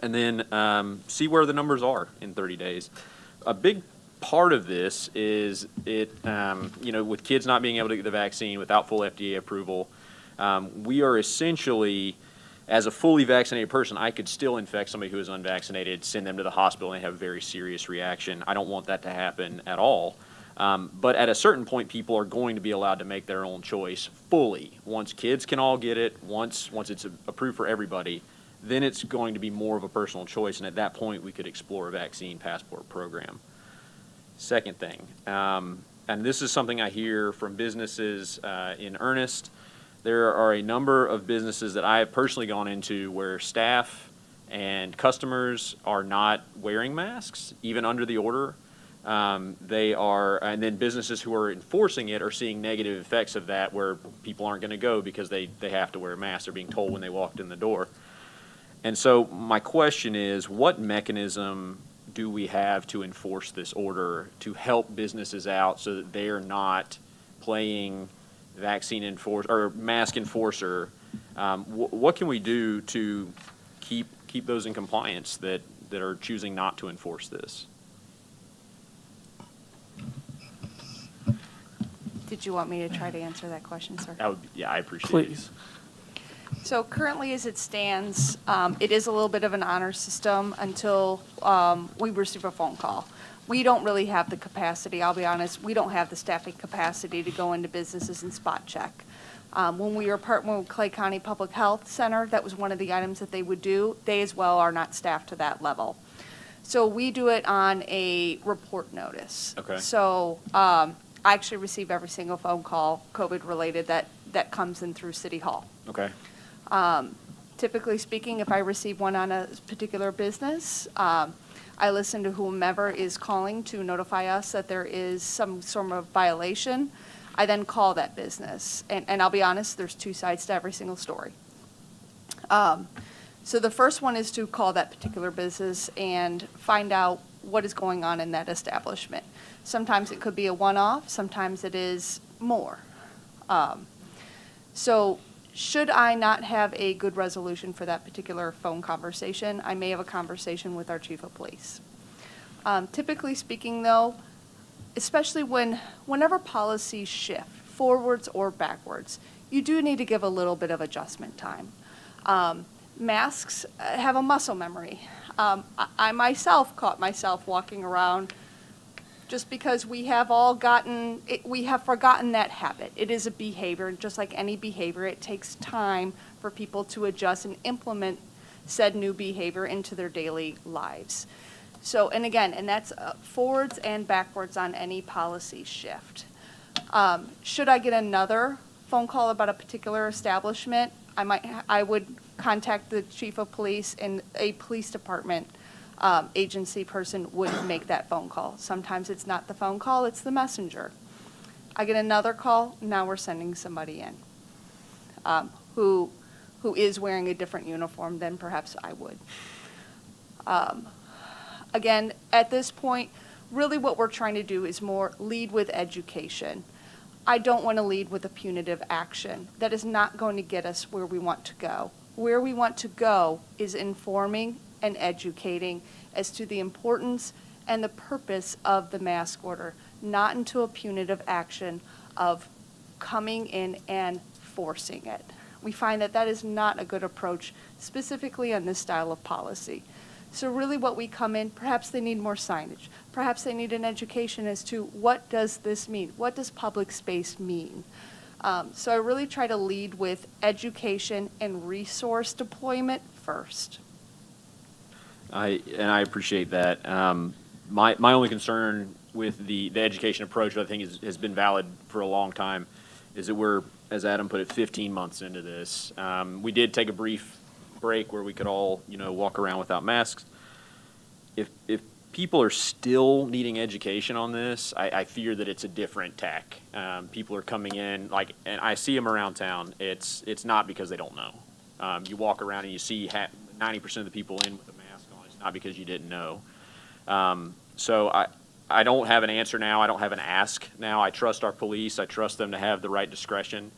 and then see where the numbers are in 30 days. A big part of this is with kids not being able to get the vaccine without full FDA approval, we are essentially, as a fully vaccinated person, I could still infect somebody who is unvaccinated, send them to the hospital, and have a very serious reaction. I don't want that to happen at all. But at a certain point, people are going to be allowed to make their own choice fully. Once kids can all get it, once it's approved for everybody, then it's going to be more of a personal choice, and at that point, we could explore a vaccine passport program. Second thing, and this is something I hear from businesses in earnest, there are a number of businesses that I have personally gone into where staff and customers are not wearing masks, even under the order. They are, and then businesses who are enforcing it are seeing negative effects of that, where people aren't going to go because they have to wear a mask. They're being told when they walked in the door. And so my question is, what mechanism do we have to enforce this order to help businesses out so that they are not playing mask enforcer? What can we do to keep those in compliance that are choosing not to enforce this? Did you want me to try to answer that question, sir? I appreciate it. Please. So currently, as it stands, it is a little bit of an honor system until we receive a phone call. We don't really have the capacity, I'll be honest, we don't have the staffing capacity to go into businesses and spot check. When we were partnering with Clay County Public Health Center, that was one of the items that they would do. They as well are not staffed to that level. So we do it on a report notice. Okay. So I actually receive every single phone call, COVID-related, that comes in through City Hall. Okay. Typically speaking, if I receive one on a particular business, I listen to whomever is calling to notify us that there is some sort of violation. I then call that business. And I'll be honest, there's two sides to every single story. So the first one is to call that particular business and find out what is going on in that establishment. Sometimes it could be a one-off, sometimes it is more. So should I not have a good resolution for that particular phone conversation, I may have a conversation with our chief of police. Typically speaking, though, especially whenever policies shift, forwards or backwards, you do need to give a little bit of adjustment time. Masks have a muscle memory. I myself caught myself walking around just because we have forgotten that habit. It is a behavior, and just like any behavior, it takes time for people to adjust and implement said new behavior into their daily lives. So, and that's forwards and backwards on any policy shift. Should I get another phone call about a particular establishment, I would contact the chief of police, and a police department agency person would make that phone call. Sometimes it's not the phone call, it's the messenger. I get another call, now we're sending somebody in who is wearing a different uniform than perhaps I would. Again, at this point, really what we're trying to do is more lead with education. I don't want to lead with a punitive action. That is not going to get us where we want to go. Where we want to go is informing and educating as to the importance and the purpose of the mask order, not into a punitive action of coming in and forcing it. We find that that is not a good approach, specifically on this style of policy. So really what we come in, perhaps they need more signage. Perhaps they need an education as to what does this mean? What does public space mean? So I really try to lead with education and resource deployment first. I appreciate that. My only concern with the education approach, that I think has been valid for a long time, is that we're, as Adam put it, 15 months into this. We did take a brief break where we could all, walk around without masks. If people are still needing education on this, I fear that it's a different tack. People are coming in, and I see them around town. It's not because they don't know. You walk around and you see 90% of the people in with a mask on. It's not because you didn't know. So I don't have an answer now. I don't have an ask now. I trust our police. I trust them to have the right discretion.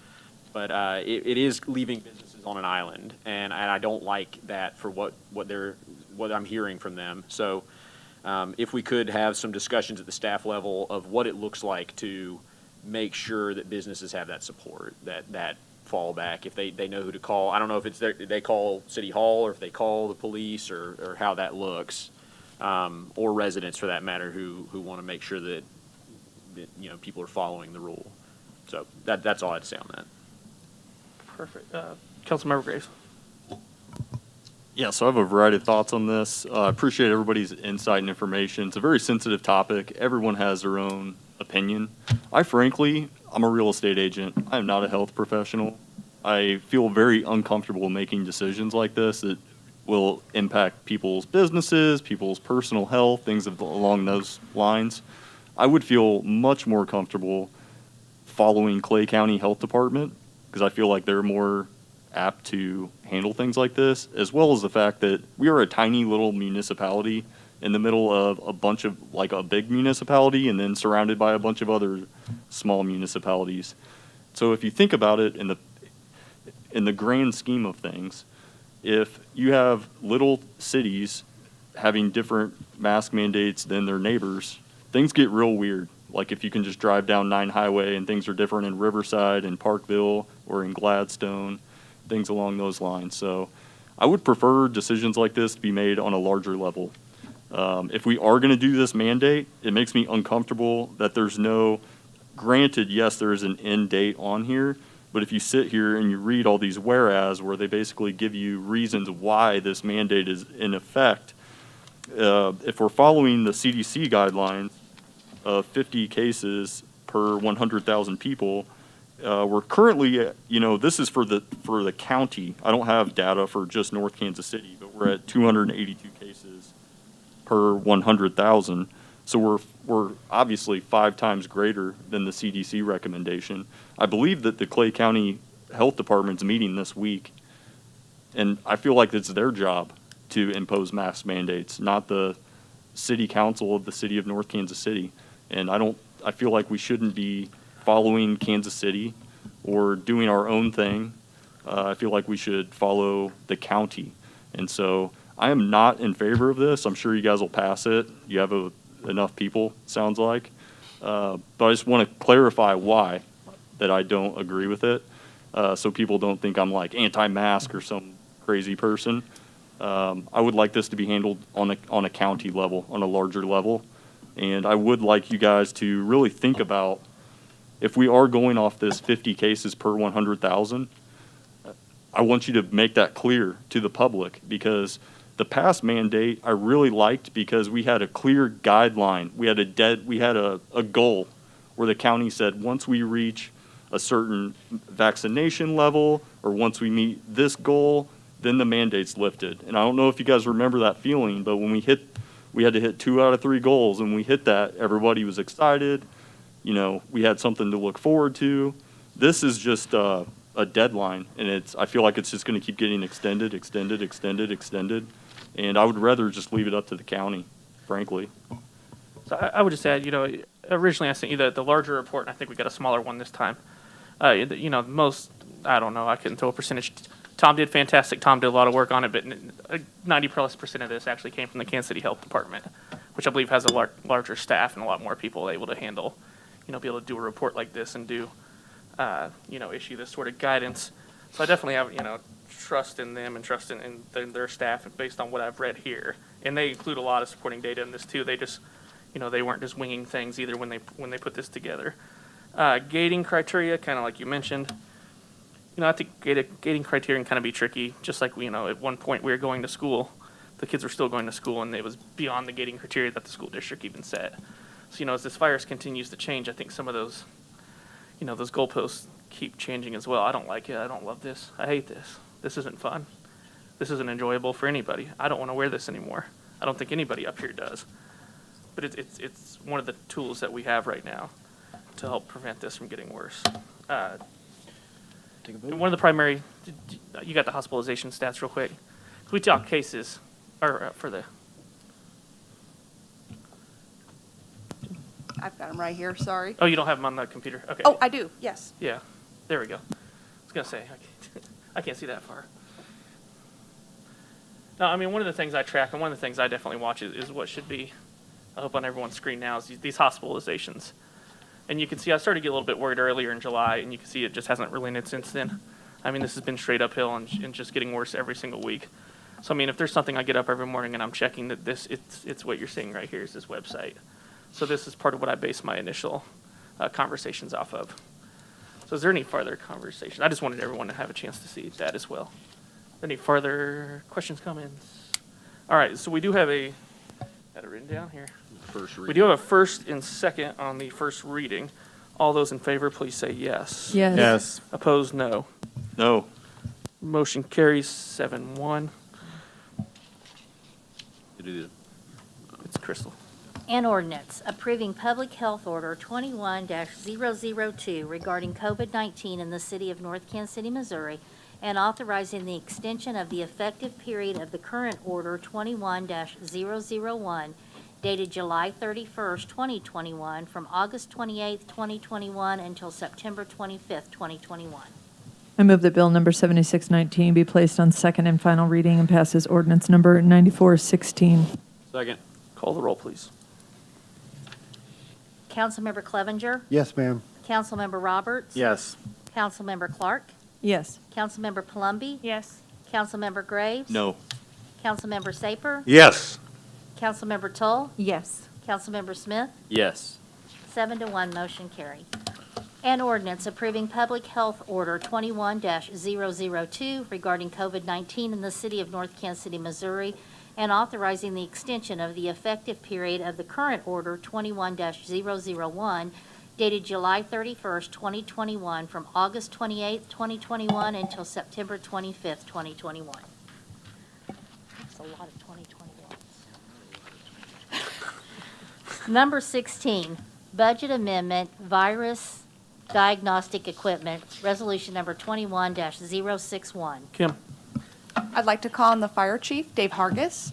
But it is leaving businesses on an island, and I don't like that for what I'm hearing from them. So if we could have some discussions at the staff level of what it looks like to make sure that businesses have that support, that fallback, if they know who to call. I don't know if it's they call City Hall, or if they call the police, or how that looks, or residents for that matter who want to make sure that people are following the rule. So that's all I'd say on that. Perfect. Councilmember Graves. Yeah, so I have a variety of thoughts on this. I appreciate everybody's insight and information. It's a very sensitive topic. Everyone has their own opinion. I'm a real estate agent. I am not a health professional. I feel very uncomfortable making decisions like this that will impact people's businesses, people's personal health, things along those lines. I would feel much more comfortable following Clay County Health Department, because I feel like they're more apt to handle things like this, as well as the fact that we are a tiny little municipality in the middle of a bunch of, like a big municipality, and then surrounded by a bunch of other small municipalities. So if you think about it in the grand scheme of things, if you have little cities having different mask mandates than their neighbors, things get real weird. Like if you can just drive down 9 Highway and things are different in Riverside and Parkville or in Gladstone, things along those lines. So I would prefer decisions like this to be made on a larger level. If we are going to do this mandate, it makes me uncomfortable that there's no, granted, yes, there is an end date on here, but if you sit here and you read all these whereas, where they basically give you reasons why this mandate is in effect, if we're following the CDC guidelines of 50 cases per 100,000 people, we're currently, this is for the county. I don't have data for just North Kansas City, but we're at 282 cases per 100,000. So we're obviously 5 times greater than the CDC recommendation. I believe that the Clay County Health Department's meeting this week, and I feel like it's their job to impose mask mandates, not the city council of the city of North Kansas City. And I feel like we shouldn't be following Kansas City or doing our own thing. I feel like we should follow the county. And so I am not in favor of this. I'm sure you guys will pass it. You have enough people, sounds like. But I just want to clarify why that I don't agree with it, so people don't think I'm like anti-mask or some crazy person. I would like this to be handled on a county level, on a larger level. And I would like you guys to really think about, if we are going off this 50 cases per 100,000, I want you to make that clear to the public, because the past mandate I really liked because we had a clear guideline. We had a goal where the county said, once we reach a certain vaccination level or once we meet this goal, then the mandate's lifted. And I don't know if you guys remember that feeling, but when we had to hit 2 out of 3 goals, and we hit that, everybody was excited. We had something to look forward to. This is just a deadline, and I feel like it's just going to keep getting extended. And I would rather just leave it up to the county, frankly. So I would just add, originally I sent you the larger report, and I think we got a smaller one this time. Most, I don't know, I couldn't throw a percentage. Tom did fantastic. Tom did a lot of work on it, but 90+% of this actually came from the Kansas City Health Department, which I believe has a larger staff and a lot more people able to handle, be able to do a report like this and do, issue this sort of guidance. So I definitely have, trust in them and trust in their staff based on what I've read here. And they include a lot of supporting data in this too. They just, they weren't just winging things either when they put this together. Gating criteria, kind of like you mentioned. I think gating criteria can kind of be tricky. Just like at one point we were going to school, the kids were still going to school, and it was beyond the gating criteria that the school district even set. So as this virus continues to change, I think some of those, those goalposts keep changing as well. I don't like it. I don't love this. I hate this. This isn't fun. This isn't enjoyable for anybody. I don't want to wear this anymore. I don't think anybody up here does. But it's one of the tools that we have right now to help prevent this from getting worse. One of the primary, you got the hospitalization stats real quick. We talk cases, or for the. I've got them right here, sorry. Oh, you don't have them on the computer? Okay. Oh, I do, yes. Yeah, there we go. I was going to say, I can't see that far. No, I mean, one of the things I track and one of the things I definitely watch is what should be, I hope on everyone's screen now, is these hospitalizations. And you can see I started to get a little bit worried earlier in July, and you can see it just hasn't relented since then. I mean, this has been straight uphill and just getting worse every single week. So, I mean, if there's something I get up every morning and I'm checking that it's what you're seeing right here is this website. So this is part of what I base my initial conversations off of. So is there any further conversation? I just wanted everyone to have a chance to see that as well. Any further questions, comments? All right, so we do have got it written down here. We do have a first and second on the first reading. All those in favor, please say yes. Yes. Yes. Opposed, no. No. Motion carries 7-1. to do this. It's Crystal. An ordinance approving Public Health Order 21-002 regarding COVID-19 in the city of North Kansas City, Missouri, and authorizing the extension of the effective period of the current Order 21-001 dated July 31st, 2021, from August 28th, 2021 until September 25th, 2021. I move that Bill number 7619 be placed on second and final reading and pass as ordinance number 9416. Second. Call the roll, please. Councilmember Clevenger. Yes, ma'am. Councilmember Roberts. Yes. Councilmember Clark. Yes. Councilmember Palumbi. Yes. Councilmember Graves. No. Councilmember Saper. Yes. Councilmember Toll. Yes. Councilmember Smith. Yes. 7-1, motion carried. An ordinance approving Public Health Order 21-002 regarding COVID-19 in the city of North Kansas City, Missouri, and authorizing the extension of the effective period of the current Order 21-001 dated July 31st, 2021, from August 28th, 2021 until September 25th, 2021. That's a lot of 2021s. Number 16, Budget Amendment, Virus Diagnostic Equipment, Resolution Number 21-061. Kim? I'd like to call on the Fire Chief, Dave Hargis.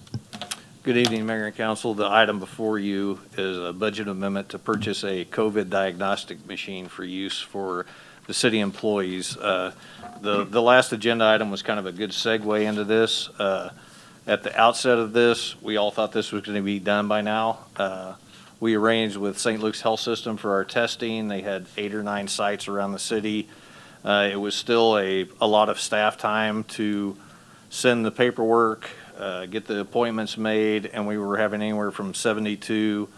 Good evening, Mayor and Council. The item before you is a budget amendment to purchase a COVID diagnostic machine for use for the city employees. The last agenda item was kind of a good segue into this. At the outset of this, we all thought this was going to be done by now. We arranged with St. Luke's Health System for our testing. They had 8 or 9 sites around the city. It was still a lot of staff time to send the paperwork, get the appointments made, and we were having anywhere from 72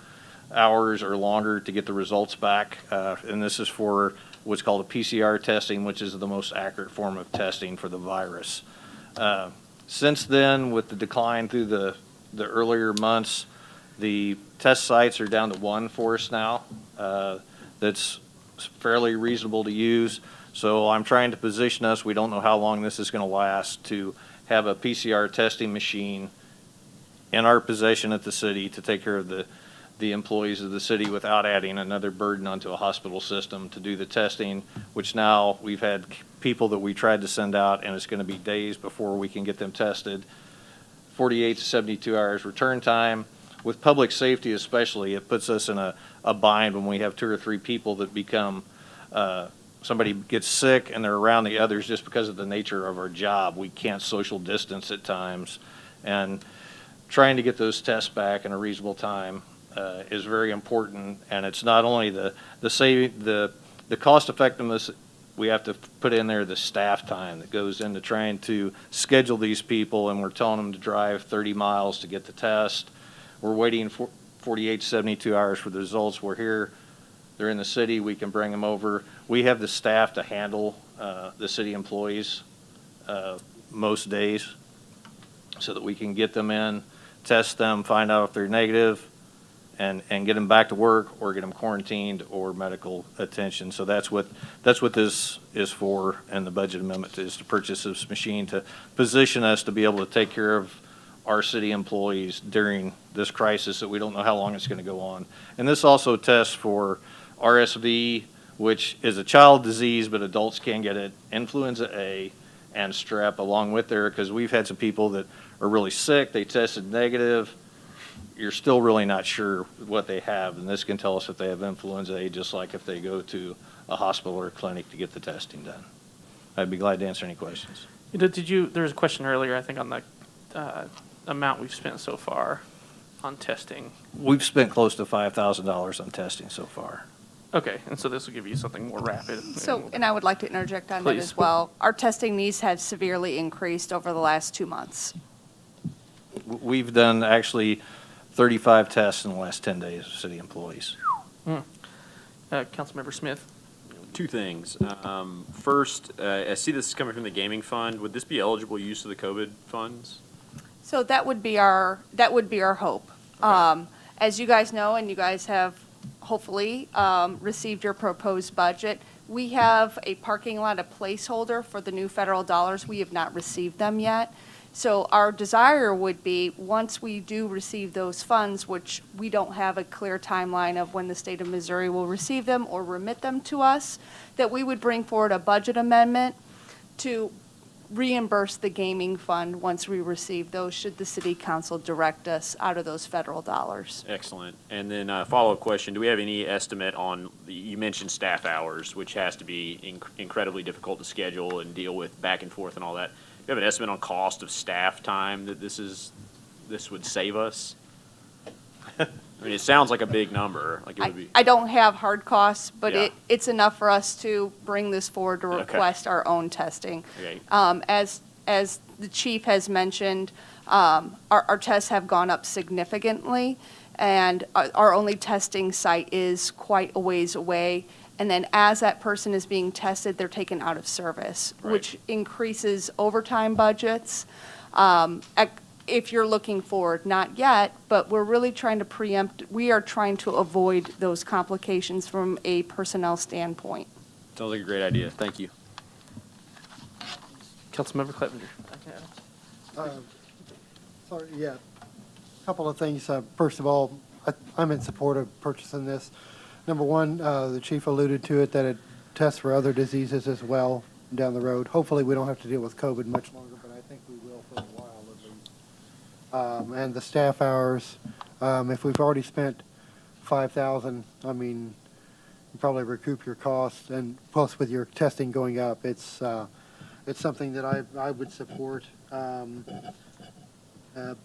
hours or longer to get the results back. And this is for what's called a PCR testing, which is the most accurate form of testing for the virus. Since then, with the decline through the earlier months, the test sites are down to 1 for us now. That's fairly reasonable to use. So I'm trying to position us, we don't know how long this is going to last, to have a PCR testing machine in our possession at the city to take care of the employees of the city without adding another burden onto a hospital system to do the testing, which now we've had people that we tried to send out, and it's going to be days before we can get them tested. 48 to 72 hours return time. With public safety especially, it puts us in a bind when we have 2 or 3 people that become somebody gets sick and they're around the others just because of the nature of our job. We can't social distance at times, and trying to get those tests back in a reasonable time is very important. And it's not only the cost effectiveness, we have to put in there the staff time that goes into trying to schedule these people, and we're telling them to drive 30 miles to get the test. We're waiting for 48 to 72 hours for the results. We're here. They're in the city. We can bring them over. We have the staff to handle the city employees most days so that we can get them in, test them, find out if they're negative, and get them back to work or get them quarantined or medical attention. So that's what this is for, and the budget amendment is to purchase this machine to position us to be able to take care of our city employees during this crisis that we don't know how long it's going to go on. And this also tests for RSV, which is a child disease, but adults can get it, influenza A, and strep along with there, because we've had some people that are really sick, they tested negative, you're still really not sure what they have, and this can tell us if they have influenza A, just like if they go to a hospital or a clinic to get the testing done. I'd be glad to answer any questions. There was a question earlier, I think, on the amount we've spent so far on testing. We've spent close to $5,000 on testing so far. Okay, and so this will give you something more rapid. So, and I would like to interject on that Please. as well. Our testing needs have severely increased over the last 2 months. We've done actually 35 tests in the last 10 days of city employees. Councilmember Smith. 2 things. First, I see this is coming from the gaming fund. Would this be eligible use of the COVID funds? So that would be our hope. As you guys know, and you guys have hopefully received your proposed budget, we have a parking lot, a placeholder for the new federal dollars. We have not received them yet. So our desire would be, once we do receive those funds, which we don't have a clear timeline of when the state of Missouri will receive them or remit them to us, that we would bring forward a budget amendment to reimburse the gaming fund once we receive those, should the city council direct us out of those federal dollars. Excellent. And then a follow-up question, do we have any estimate on, you mentioned staff hours, which has to be incredibly difficult to schedule and deal with back and forth and all that. Do you have an estimate on cost of staff time that this would save us? I mean, it sounds like a big number, like it would be. I don't have hard costs, but Yeah. it's enough for us to bring this forward to Okay. request our own testing. Okay. As the chief has mentioned, our tests have gone up significantly, and our only testing site is quite a ways away. And then as that person is being tested, they're taken out of service, Right. which increases overtime budgets. If you're looking forward, not yet, but we're really trying to preempt, we are trying to avoid those complications from a personnel standpoint. Sounds like a great idea. Thank you. Councilmember Clevenger. Sorry, yeah. Couple of things. First of all, I'm in support of purchasing this. Number one, the chief alluded to it, that it tests for other diseases as well down the road. Hopefully, we don't have to deal with COVID much longer, but I think we will for a while at least. And the staff hours, if we've already spent $5,000, I mean, you probably recoup your costs, and plus with your testing going up, it's something that I would support.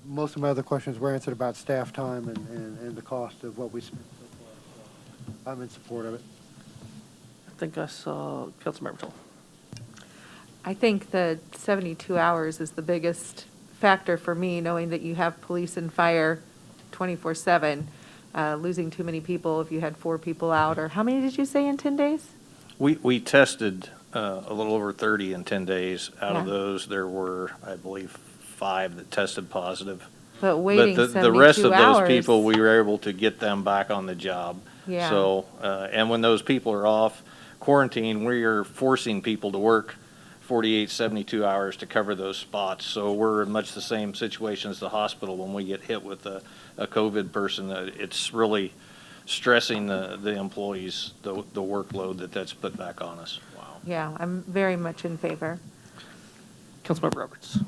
Most of my other questions were answered about staff time and the cost of what we spent so far. So I'm in support of it. I think I saw Councilmember Toll. I think the 72 hours is the biggest factor for me, knowing that you have police and fire 24/7. Losing too many people if you had 4 people out, or how many did you say in 10 days? We tested a little over 30 in 10 days. Out of Yeah. those, there were, I believe, 5 that tested positive. But waiting But 72 the rest of those hours- people, we were able to get them back on the job. Yeah. So, and when those people are off quarantine, we are forcing people to work 48, 72 hours to cover those spots. So we're in much the same situation as the hospital when we get hit with a COVID person. It's really stressing the employees, the workload that's put back on us. Wow. Yeah, I'm very much in favor. Councilmember Roberts.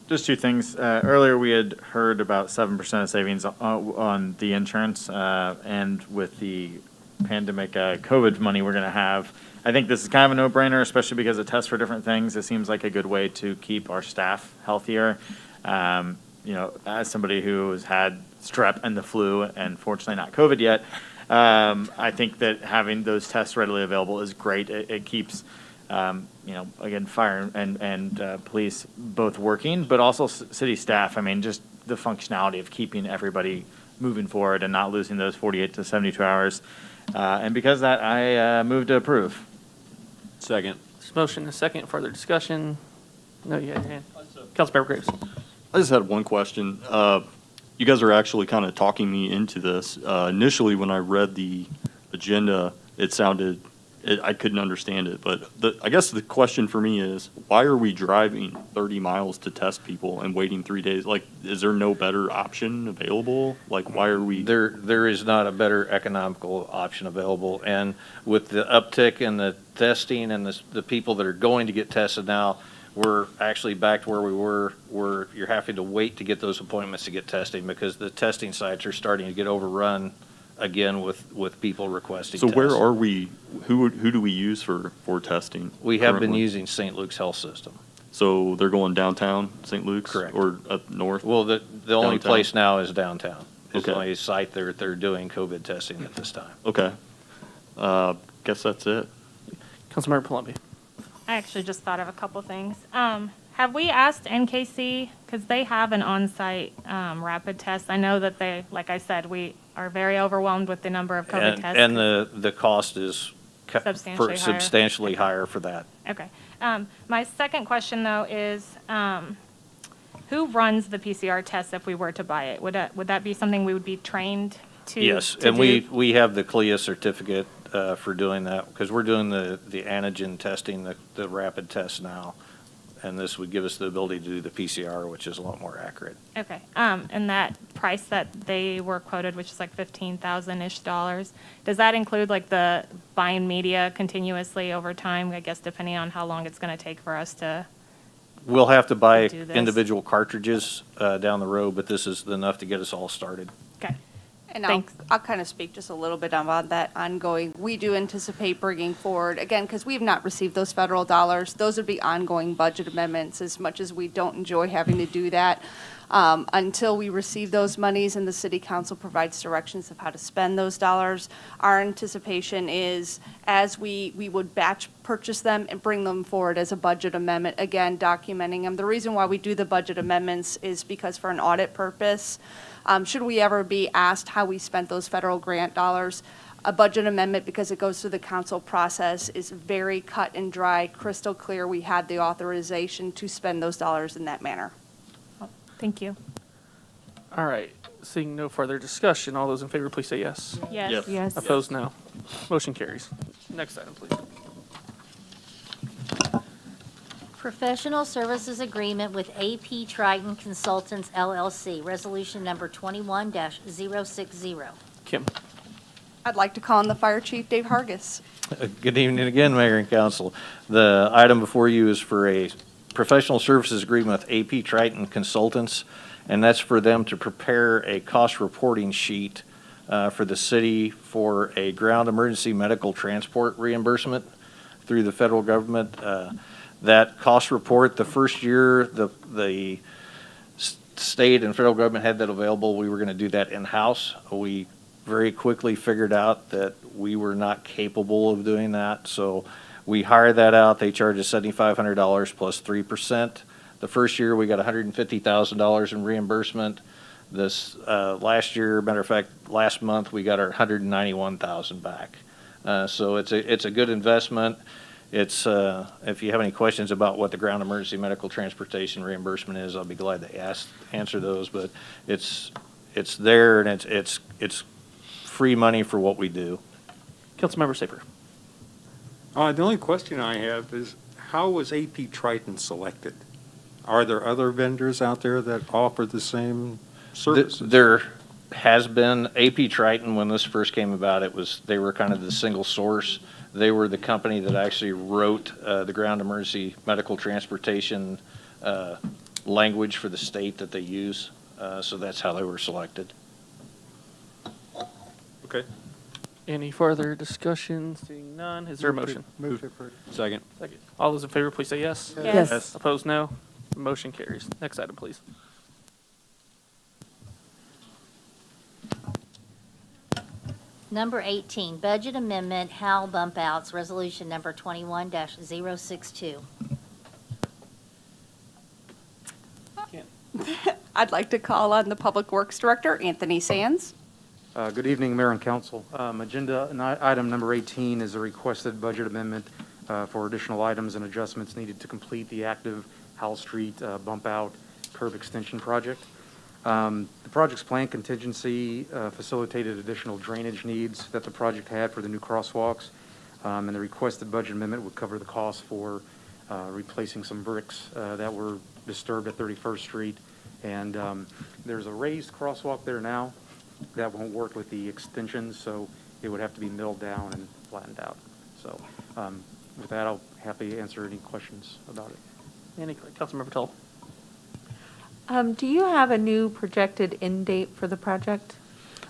Just 2 things. Earlier, we had heard about 7% of savings on the insurance, and with the pandemic COVID money we're going to have. I think this is kind of a no-brainer, especially because it tests for different things. It seems like a good way to keep our staff healthier. As somebody who has had strep and the flu, and fortunately not COVID yet, I think that having those tests readily available is great. It keeps, again, fire and police both working, but also city staff. I mean, just the functionality of keeping everybody moving forward and not losing those 48 to 72 hours. And because of that, I move to approve. Second. This motion is second. Further discussion? No, you had your hand. Councilmember Graves. I just had one question. You guys are actually kind of talking me into this. Initially, when I read the agenda, I couldn't understand it. But I guess the question for me is, why are we driving 30 miles to test people and waiting 3 days? Like, is there no better option available? Like, why are we? There is not a better economical option available. And with the uptick in the testing and the people that are going to get tested now, we're actually back to where we were, where you're having to wait to get those appointments to get testing because the testing sites are starting to get overrun again with people requesting So tests. where are we? Who do we use for testing? We have been currently? using St. Luke's Health System. So they're going downtown St. Luke's? Correct. Or up north? Well, the only Downtown. place now is downtown. It's the Okay. only site they're doing COVID testing at this time. Okay. Guess that's it. Councilmember Palumbi. I actually just thought of a couple things. Have we asked NKC, because they have an on-site rapid test? I know that they, like I said, we are very overwhelmed with the number of COVID tests. And the cost is Substantially higher. substantially higher for that. Okay. My second question, though, is who runs the PCR test if we were to buy it? Would that be something we would be trained to Yes, to and do? we have the CLIA certificate for doing that, because we're doing the antigen testing, the rapid test now. and this would give us the ability to do the PCR, which is a lot more accurate. Okay, and that price that they were quoted, which is like $15,000-ish, does that include like the buying media continuously over time, I guess depending on how long it's gonna take for us to, We'll have to buy Do this. individual cartridges down the road, but this is enough to get us all started. okay, And Thanks. I'll kind of speak just a little bit about that ongoing. We do anticipate bringing forward, again, because we have not received those federal dollars, those would be ongoing budget amendments, as much as we don't enjoy having to do that. Until we receive those monies and the city council provides directions of how to spend those dollars, our anticipation is as we would batch purchase them and bring them forward as a budget amendment, again, documenting them. The reason why we do the budget amendments is because for an audit purpose, should we ever be asked how we spent those federal grant dollars, a budget amendment, because it goes through the council process, is very cut and dry, crystal clear. We had the authorization to spend those dollars in that manner. thank you. All right, seeing no further discussion, all those in favor, please say yes. Yes. Yes. Opposed, no. Motion carries. Next item, please. Professional Services Agreement with AP Triton Consultants LLC, Resolution Number 21-060. Kim, I'd like to call on the Fire Chief, Dave Hargis. Good evening again, Mayor and Council. The item before you is for a professional services agreement with AP Triton Consultants, and that's for them to prepare a cost reporting sheet for the city for a ground emergency medical transport reimbursement through the federal government. That cost report, the first year the state and federal government had that available, we were going to do that in-house. We very quickly figured out that we were not capable of doing that, so we hired that out. They charged us $7,500 plus 3%. The first year, we got $150,000 in reimbursement. This last year, matter of fact, last month, we got our $191,000 back. So it's a good investment. It's if you have any questions about what the ground emergency medical transportation reimbursement is, I'll be glad to answer those. But it's there, and it's free money for what we do. Councilmember Safer. The only question I have is, how was AP Triton selected? Are there other vendors out there that offer the same services? There has been AP Triton. When this first came about, they were kind of the single source. They were the company that actually wrote the ground emergency medical transportation language for the state that they use. So that's how they were selected. Okay. Any further discussion? Seeing none, is there a motion? Move to approve. Second. Second. All those in favor, please say yes. Yes. Opposed, no. Motion carries. Next item, please. Number 18, Budget Amendment, HAL Bump Outs, Resolution Number 21-062. I'd like to call on the Public Works Director, Anthony Sands. Good evening, Mayor and Council. Agenda item number 18 is a requested budget amendment for additional items and adjustments needed to complete the active Howell Street bump out curb extension project. The project's planned contingency facilitated additional drainage needs that the project had for the new crosswalks, and the requested budget amendment would cover the cost for replacing some bricks that were disturbed at 31st Street. And there's a raised crosswalk there now that won't work with the extensions, so it would have to be milled down and flattened out. So with that, I'll happy to answer any questions about it. Any, Councilmember Tull. Do you have a new projected end date for the project?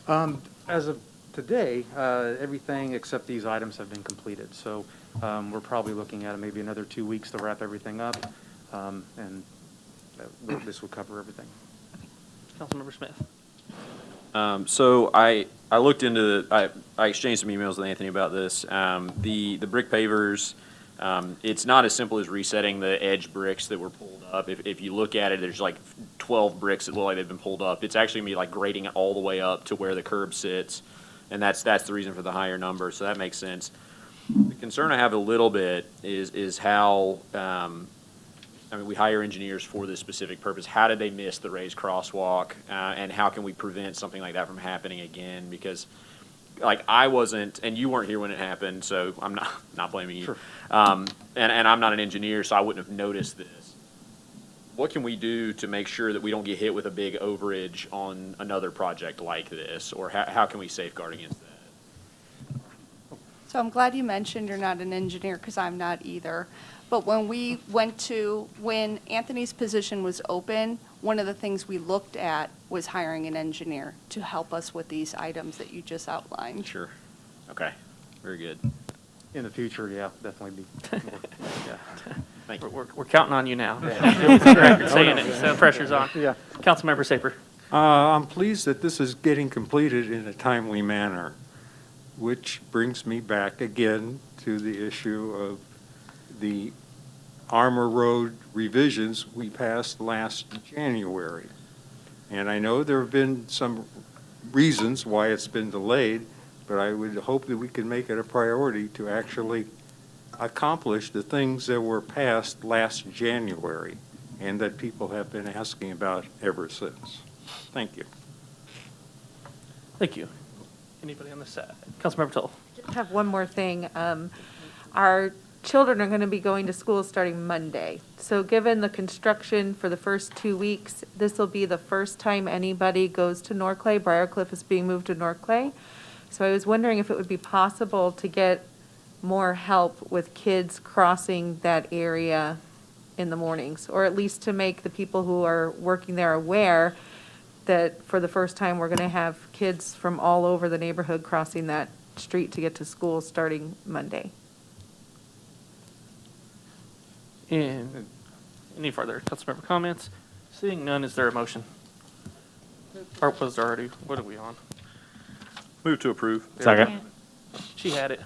As of today, everything except these items have been completed. So we're probably looking at maybe another 2 weeks to wrap everything up, and this will cover everything. Councilmember Smith. So I looked into I exchanged some emails with Anthony about this. The brick pavers, it's not as simple as resetting the edge bricks that were pulled up. If you look at it, there's like 12 bricks that look like they've been pulled up. It's actually gonna be like grading it all the way up to where the curb sits, and that's the reason for the higher number. So that makes sense. The concern I have a little bit is how. I mean, we hire engineers for this specific purpose. How did they miss the raised crosswalk, and how can we prevent something like that from happening again? Because, like, I wasn't, and you weren't here when it happened, so I'm not blaming you. Sure. And I'm not an engineer, so I wouldn't have noticed this. what can we do to make sure that we don't get hit with a big overage on another project like this? Or how can we safeguard against that? So I'm glad you mentioned you're not an engineer, because I'm not either. But when Anthony's position was open, one of the things we looked at was hiring an engineer to help us with these items that you just outlined. Sure. Okay, very good. In the future, yeah, definitely be more. Thank you. We're counting on you now. Record saying it, so pressure's on. Yeah. Councilmember Saper. I'm pleased that this is getting completed in a timely manner, which brings me back again to the issue of the Armor Road revisions we passed last January. And I know there have been some reasons why it's been delayed, but I would hope that we can make it a priority to actually accomplish the things that were passed last January and that people have been asking about ever since. Thank you. Thank you. Anybody on this side? Councilmember Tull. Just have one more thing. Our children are going to be going to school starting Monday. So given the construction for the first 2 weeks, this will be the first time anybody goes to Norclay. Briarcliff is being moved to Norclay. So I was wondering if it would be possible to get more help with kids crossing that area in the mornings, or at least to make the people who are working there aware that for the first time, we're going to have kids from all over the neighborhood crossing that street to get to school starting Monday. And any further councilmember comments? Seeing none, is there a motion? Or was there already, what are we on? Move to approve. Second. She had it.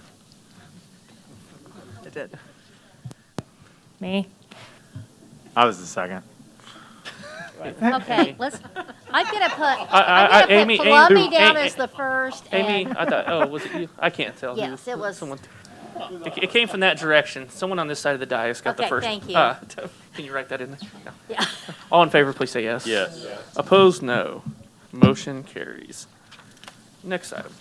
I did. Me? I was the second. Okay, let's, I'm gonna put, Amy, Columbia down Amy, as the first. Amy, and- I thought, oh, was it you? I can't tell. Yes, who it was. Someone. It came from that direction. Someone on this side of the dais got the Okay, first. thank you. Can you write that in there? No. Yeah. All in favor, please say yes. Yes. Opposed, no. Motion carries. Next item.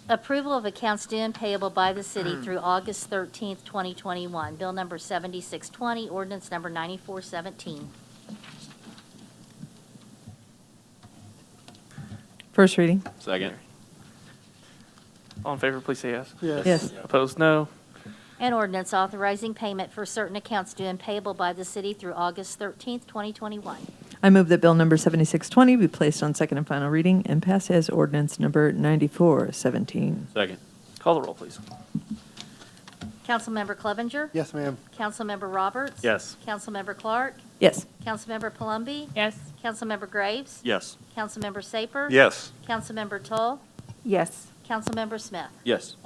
Approval of accounts due and payable by the city through August 13th, 2021. Bill number 7620, ordinance number 9417. First reading. Second. All in favor, please say yes. Yes. Opposed, no. An ordinance authorizing payment for certain accounts due and payable by the city through August 13th, 2021. I move that Bill number 7620 be placed on second and final reading and pass as ordinance number 9417. Second. Call the roll, please. Councilmember Clevenger. Yes, ma'am. Councilmember Roberts. Yes. Councilmember Clark. Yes. Councilmember Palumbi. Yes. Councilmember Graves. Yes. Councilmember Saper. Yes. Councilmember Tull. Yes. Councilmember Smith. Yes.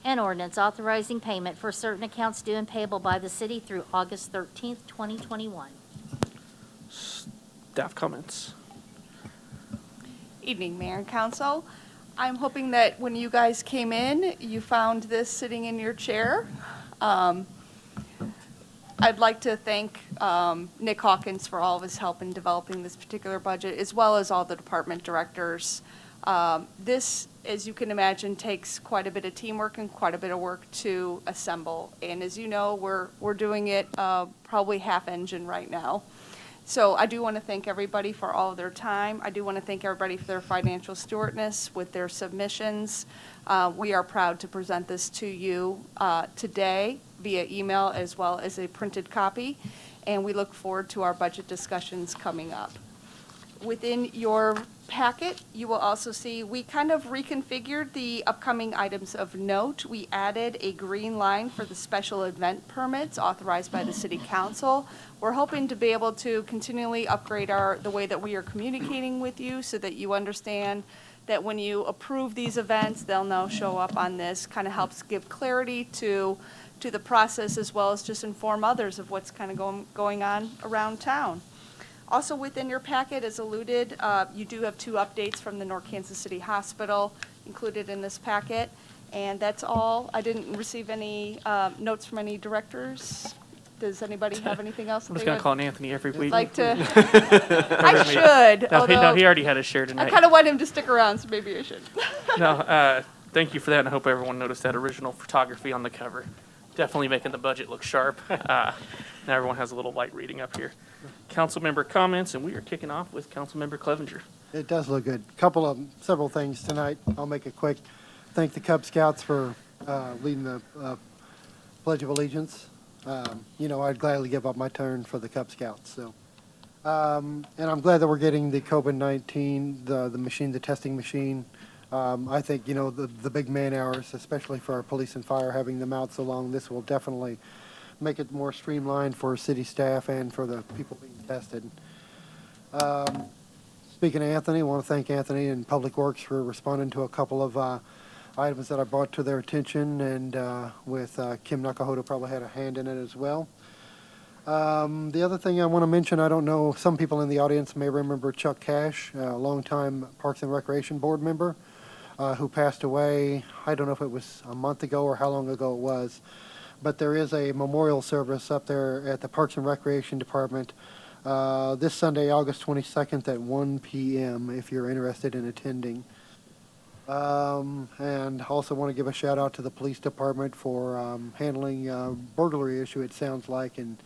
An ordinance authorizing payment for certain accounts due and payable by the city through August 13th, 2021. Staff comments. Evening, Mayor and Council. I'm hoping that when you guys came in, you found this sitting in your chair. I'd like to thank Nick Hawkins for all of his help in developing this particular budget, as well as all the department directors. This, as you can imagine, takes quite a bit of teamwork and quite a bit of work to assemble. And as you know, we're doing it probably half engine right now. So I do want to thank everybody for all of their time. I do want to thank everybody for their financial stewardness with their submissions. We are proud to present this to you today via email as well as a printed copy, and we look forward to our budget discussions coming up. Within your packet, you will also see we kind of reconfigured the upcoming items of note. We added a green line for the special event permits authorized by the City Council. We're hoping to be able to continually upgrade the way that we are communicating with you so that you understand that when you approve these events, they'll now show up on this. Kind of helps give clarity to the process, as well as just inform others of what's kind of going on around town. Also within your packet, as alluded, you do have 2 updates from the North Kansas City Hospital included in this packet. And that's all. I didn't receive any notes from any directors. Does anybody have anything else? I'm just going to call on Anthony every week. Like to? I should. No, he already had a share I tonight. kind of want him to stick around, so maybe I should. No, thank you for that, and I hope everyone noticed that original photography on the cover. Definitely making the budget look sharp. Now everyone has a little light reading up here. Council member comments, and we are kicking off with Council member Clevenger. It does look good. Several things tonight. I'll make it quick. Thank the Cub Scouts for leading the Pledge of Allegiance. I'd gladly give up my turn for the Cub Scouts. So, and I'm glad that we're getting the COVID-19, the machine, the testing machine. I think, the big man hours, especially for our police and fire, having them out so long, this will definitely make it more streamlined for city staff and for the people being tested. Speaking of Anthony, I want to thank Anthony and Public Works for responding to a couple of items that I brought to their attention, and with Kim Nakahota probably had a hand in it as well. The other thing I want to mention, I don't know, some people in the audience may remember Chuck Cash, a longtime Parks and Recreation Board member, who passed away. I don't know if it was a month ago or how long ago it was, but there is a memorial service up there at the Parks and Recreation Department this Sunday, August 22nd at 1 p.m. if you're interested in attending. And also want to give a shout out to the police department for handling burglary issue, it sounds like, in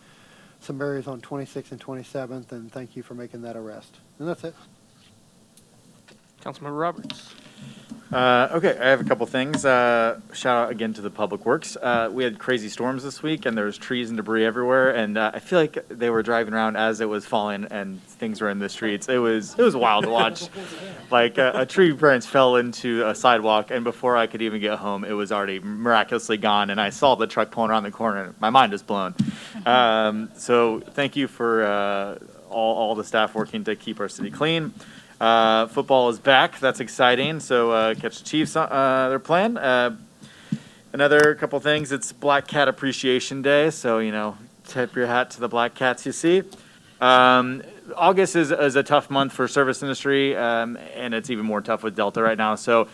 some areas on 26th and 27th, and thank you for making that arrest. And that's it. Councilmember Roberts. Okay, I have a couple things. Shout out again to the Public Works. We had crazy storms this week, and there was trees and debris everywhere. And I feel like they were driving around as it was falling, and things were in the streets. It was wild to watch. Like a tree branch fell into a sidewalk, and before I could even get home, it was already miraculously gone. And I saw the truck pulling around the corner, and my mind is blown. So thank you for all the staff working to keep our city clean. Football is back. That's exciting. So catch the Chiefs. They're playing. Another couple things. It's Black Cat Appreciation Day. So, tip your hat to the black cats you see. August is a tough month for service industry, and it's even more tough with Delta right now. So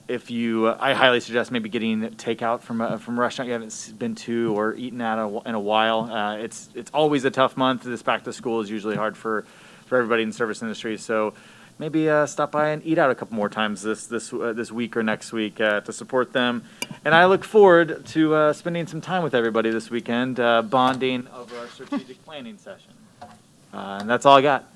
I highly suggest maybe getting takeout from a restaurant you haven't been to or eaten at in a while. It's always a tough month. This back to school is usually hard for everybody in the service industry. So maybe stop by and eat out a couple more times this week or next week to support them. And I look forward to spending some time with everybody this weekend, bonding over our strategic planning session. And that's all I got.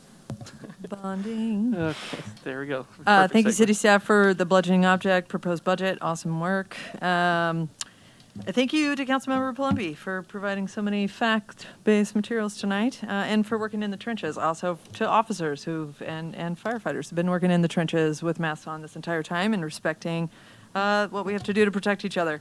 Bonding. Okay, there we go. Thank you, segue. city staff, for the bludgeoning object, proposed budget. Awesome work. Thank you to Councilmember Palumbi for providing so many fact-based materials tonight, and for working in the trenches. Also to officers and firefighters who've been working in the trenches with masks on this entire time and respecting what we have to do to protect each other.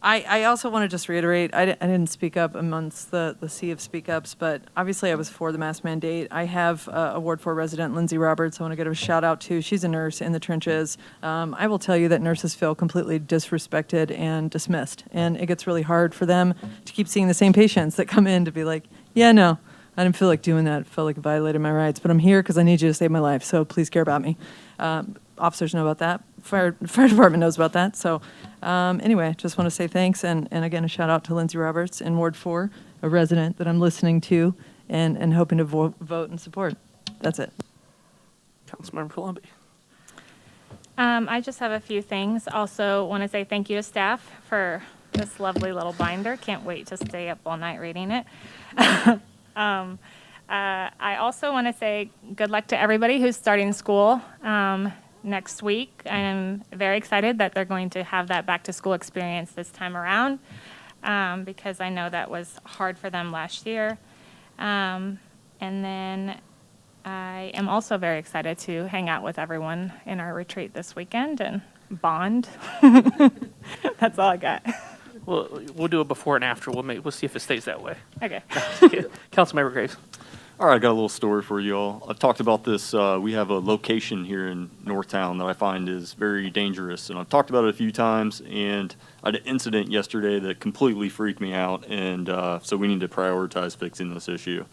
I also want to just reiterate, I didn't speak up amongst the sea of speak-ups, but obviously I was for the mask mandate. I have a Ward 4 resident, Lindsay Roberts, I want to give a shout out to. She's a nurse in the trenches. I will tell you that nurses feel completely disrespected and dismissed, and it gets really hard for them to keep seeing the same patients that come in to be like, yeah, no, I didn't feel like doing that. It felt like it violated my rights, but I'm here because I need you to save my life, so please care about me. Officers know about that. Fire department knows about that. So anyway, just want to say thanks. And again, a shout out to Lindsay Roberts in Ward 4, a resident that I'm listening to and hoping to vote and support. That's it. Councilmember Palumbi. I just have a few things. Also want to say thank you to staff for this lovely little binder. Can't wait to stay up all night reading it. I also want to say good luck to everybody who's starting school next week. I'm very excited that they're going to have that back to school experience this time around, because I know that was hard for them last year. And then I am also very excited to hang out with everyone in our retreat this weekend and bond. That's all I got. We'll do a before and after. We'll see if it stays that way. Okay. Councilmember Graves. All right, I got a little story for you all. I've talked about this. We have a location here in Northtown that I find is very dangerous, and I've talked about it a few times, and I had an incident yesterday that completely freaked me out, and so we need to prioritize fixing this issue.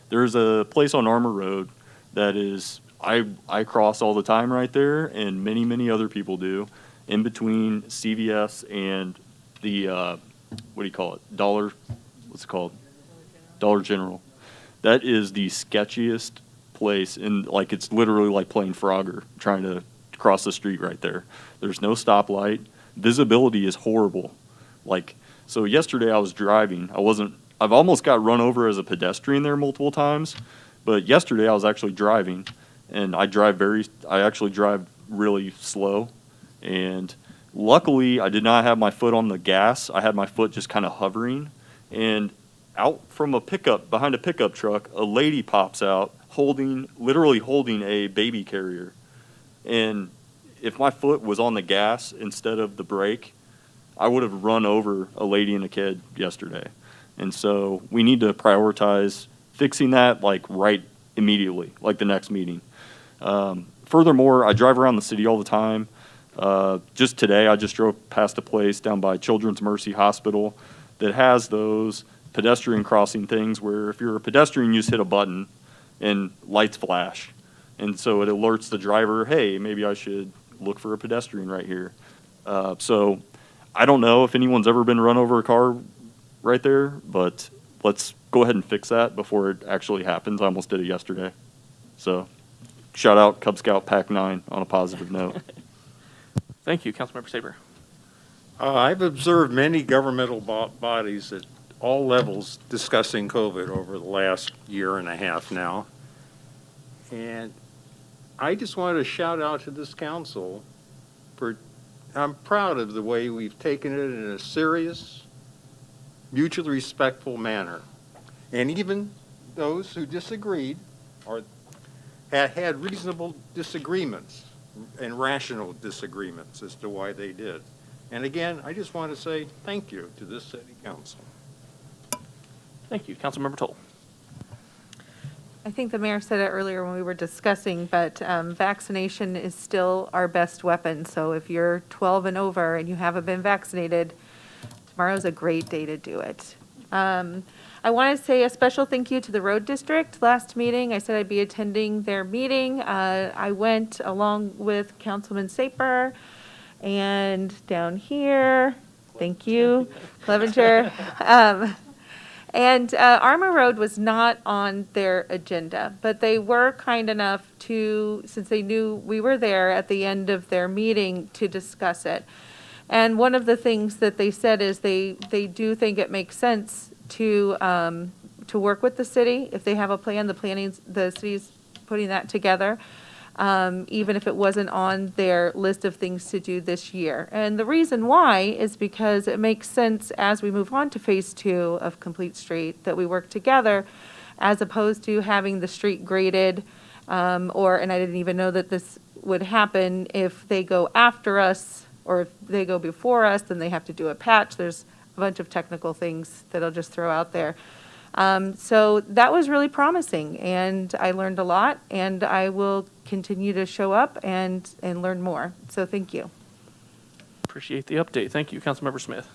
There's a place on Armour Road that is, I cross all the time right there, and many, many other people do, in between CVS and the, what do you call it, Dollar General. That is the sketchiest place, and like it's literally like playing Frogger trying to cross the street right there. There's no stoplight. Visibility is horrible. So yesterday I was driving. I wasn't I've almost got run over as a pedestrian there multiple times, but yesterday I was actually driving, and I actually drive really slow, and luckily I did not have my foot on the gas. I had my foot just kind of hovering, and out from behind a pickup truck, a lady pops out literally holding a baby carrier. And if my foot was on the gas instead of the brake, I would have run over a lady and a kid yesterday. And so we need to prioritize fixing that like right immediately, like the next meeting. Furthermore, I drive around the city all the time. Just today, I just drove past a place down by Children's Mercy Hospital that has those pedestrian crossing things where if you're a pedestrian, you just hit a button and lights flash. And so it alerts the driver, hey, maybe I should look for a pedestrian right here. So I don't know if anyone's ever been run over a car right there, but let's go ahead and fix that before it actually happens. I almost did it yesterday. So shout out Cub Scout Pack 9 on a positive note. Thank you, Councilmember Saber. I've observed many governmental bodies at all levels discussing COVID over the last year and a half now. And I just want to shout out to this council I'm proud of the way we've taken it in a serious, mutually respectful manner. And even those who disagreed had reasonable disagreements and rational disagreements as to why they did. And again, I just want to say thank you to this city council. Thank you, Councilmember Toll. I think the mayor said it earlier when we were discussing, but vaccination is still our best weapon. So if you're 12 and over and you haven't been vaccinated, tomorrow's a great day to do it. I want to say a special thank you to the Road District. Last meeting, I said I'd be attending their meeting. I went along with Councilman Saper and down here, thank you, Clevenger. And Armour Road was not on their agenda, but they were kind enough to, since they knew we were there at the end of their meeting, to discuss it. And one of the things that they said is they do think it makes sense to work with the city. If they have a plan, the city's putting that together, even if it wasn't on their list of things to do this year. And the reason why is because it makes sense as we move on to phase 2 of Complete Street that we work together, as opposed to having the street graded, and I didn't even know that this would happen, if they go after us or if they go before us, then they have to do a patch. There's a bunch of technical things that I'll just throw out there. So that was really promising, and I learned a lot, and I will continue to show up and learn more. So thank you. Appreciate the update. Thank you, Councilmember Smith.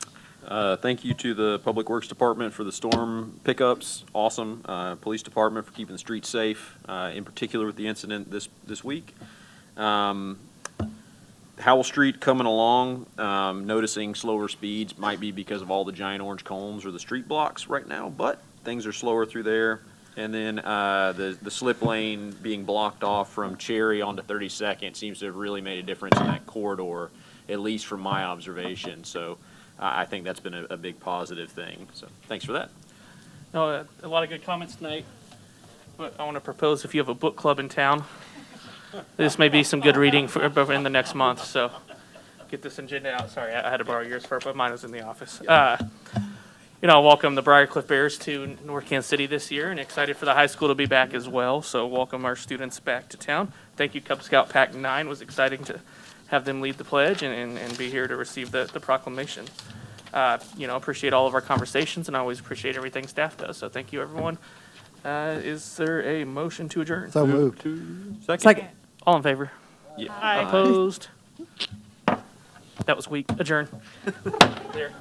Thank you to the Public Works Department for the storm pickups. Awesome. Police Department for keeping the streets safe, in particular with the incident this week. Howell Street coming along, noticing slower speeds, might be because of all the giant orange cones or the street blocks right now, but things are slower through there. And then the slip lane being blocked off from Cherry onto 32nd seems to have really made a difference in that corridor, at least from my observation. So I think that's been a big positive thing. So thanks for that. No, a lot of good comments tonight, but I want to propose, if you have a book club in town, this may be some good reading in the next month. So get this agenda out. Sorry, I had to borrow yours first, but mine was in the office. Welcome the Briarcliff Bears to North Kansas City this year, and excited for the high school to be back as well. So welcome our students back to town. Thank you, Cub Scout Pack 9. It was exciting to have them lead the pledge and be here to receive the proclamation. Appreciate all of our conversations, and I always appreciate everything staff does. So thank you, everyone. Is there a motion to adjourn? So moved. Second. All in favor? Yeah. Opposed? That was weak. Adjourn. There.